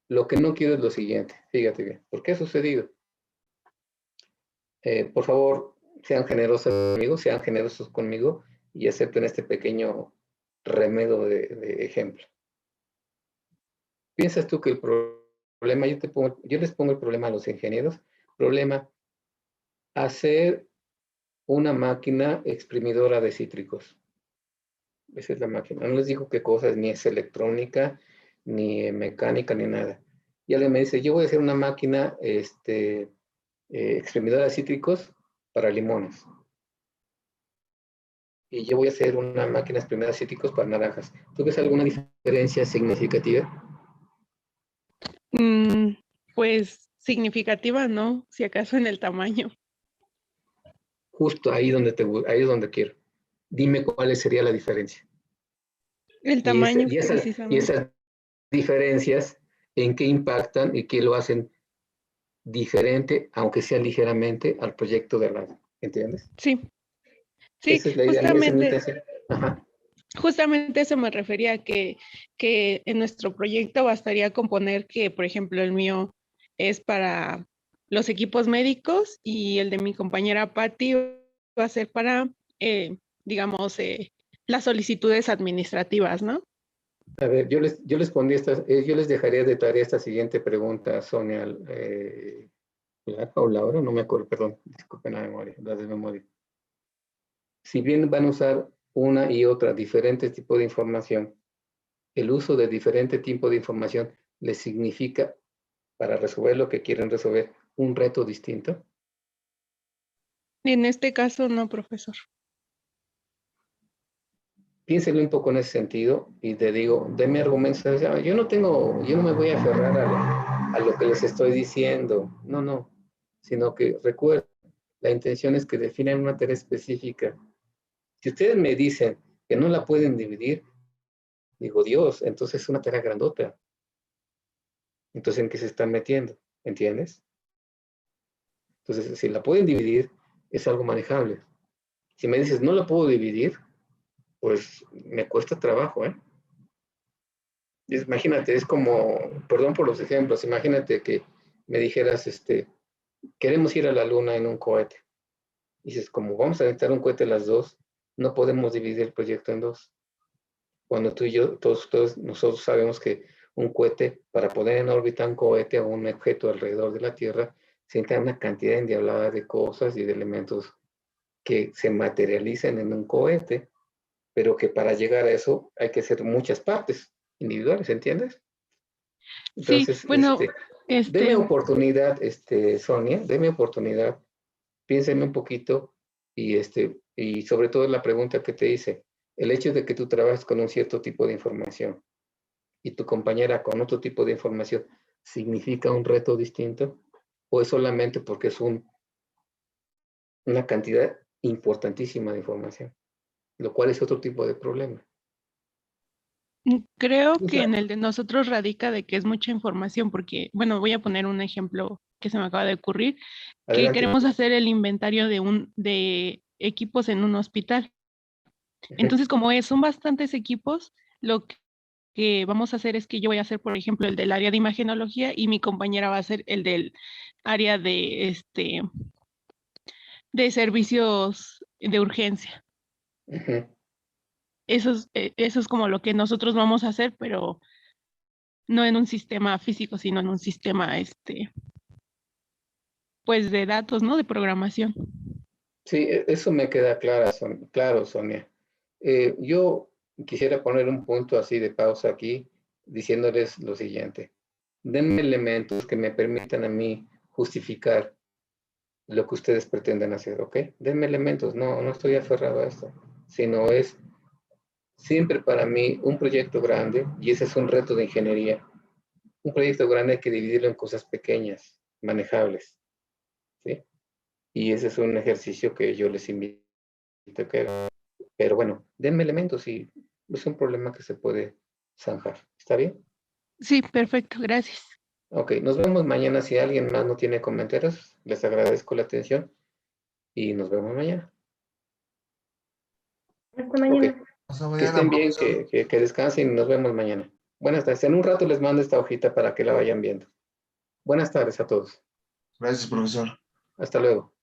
Lo que no quiero es lo siguiente, fíjate bien, ¿por qué ha sucedido? Por favor, sean generosos conmigo y acepten este pequeño remedio de ejemplo. ¿Piensas tú que el problema, yo les pongo el problema a los ingenieros, problema, hacer una máquina exprimidora de cítricos? Esa es la máquina. No les digo qué cosa, ni es electrónica, ni mecánica, ni nada. Y alguien me dice, yo voy a hacer una máquina exprimidora de cítricos para limones. Y yo voy a hacer una máquina exprimidora de cítricos para naranjas. ¿Tú ves alguna diferencia significativa? Pues significativa, ¿no? Si acaso en el tamaño. Justo ahí es donde quiero. Dime cuál sería la diferencia. El tamaño, y esas diferencias, ¿en qué impactan y qué lo hacen diferente, aunque sea ligeramente, al proyecto de al lado? ¿Entiendes? Sí. Sí, esa es la idea, justamente, Ajá. Justamente eso me refería, que en nuestro proyecto bastaría con poner que, por ejemplo, el mío es para los equipos médicos y el de mi compañera Patti va a ser para, digamos, las solicitudes administrativas, ¿no? A ver, yo les pondría yo les dejaría de tarea esta siguiente pregunta, Sonia, o Laura, no me acuerdo, perdón, disculpen la memoria, la desmemoria. Si bien van a usar una y otra diferentes tipos de información, el uso de diferente tipo de información les significa, para resolver lo que quieren resolver, un reto distinto. En este caso, no, profesor. Piénsenlo un poco en ese sentido y te digo, denme argumentos. Yo no me voy a aferrar a lo que les estoy diciendo, no, sino que recuerden, la intención es que definan una tarea específica. Si ustedes me dicen que no la pueden dividir, digo, Dios, entonces es una tarea grandota. Entonces, ¿en qué se están metiendo? ¿Entiendes? Entonces, si la pueden dividir, es algo manejable. Si me dices, no la puedo dividir, pues me cuesta trabajo, ¿eh? Imagínate, es como, perdón por los ejemplos, imagínate que me dijeras, queremos ir a la luna en un cohete. Dices, como vamos a aventar un cohete las dos, no podemos dividir el proyecto en dos. Cuando tú y yo, todos nosotros sabemos que un cohete, para poner en órbita un cohete o un objeto alrededor de la Tierra, se necesita una cantidad endiablada de cosas y de elementos que se materialicen en un cohete, pero que para llegar a eso hay que hacer muchas partes individuales, ¿entiendes? Entonces, sí, bueno, deme oportunidad, Sonia, deme oportunidad, piénseme un poquito y sobre todo la pregunta que te hice, el hecho de que tú trabajes con un cierto tipo de información y tu compañera con otro tipo de información, ¿significa un reto distinto? ¿O es solamente porque es una cantidad importantísima de información? Lo cual es otro tipo de problema. Creo que en el de nosotros radica de que es mucha información, porque, bueno, voy a poner un ejemplo que se me acaba de ocurrir, Adelante. que queremos hacer el inventario de equipos en un hospital. Entonces, como son bastantes equipos, lo que vamos a hacer es que yo voy a hacer, por ejemplo, el del área de imagenología y mi compañera va a hacer el del área de servicios de urgencia. Eso es como lo que nosotros vamos a hacer, pero no en un sistema físico, sino en un sistema, pues de datos, ¿no? De programación. Sí, eso me queda claro, Sonia. Yo quisiera poner un punto así de pausa aquí, diciéndoles lo siguiente. Denme elementos que me permitan a mí justificar lo que ustedes pretenden hacer, ¿ok? Denme elementos, no estoy aferrado a esto, sino es siempre para mí un proyecto grande, y ese es un reto de ingeniería. Un proyecto grande hay que dividirlo en cosas pequeñas, manejables, ¿sí? Y ese es un ejercicio que yo les invito a que hagan. Pero bueno, denme elementos y es un problema que se puede zanjar. ¿Está bien? Sí, perfecto, gracias. Ok, nos vemos mañana. Si alguien más no tiene comentarios, les agradezco la atención y nos vemos mañana. Hasta mañana. Okay. Que estén bien, que descansen y nos vemos mañana. Buenas tardes. En un rato les mando esta hojita para que la vayan viendo. Buenas tardes a todos. Gracias, profesor. Hasta luego.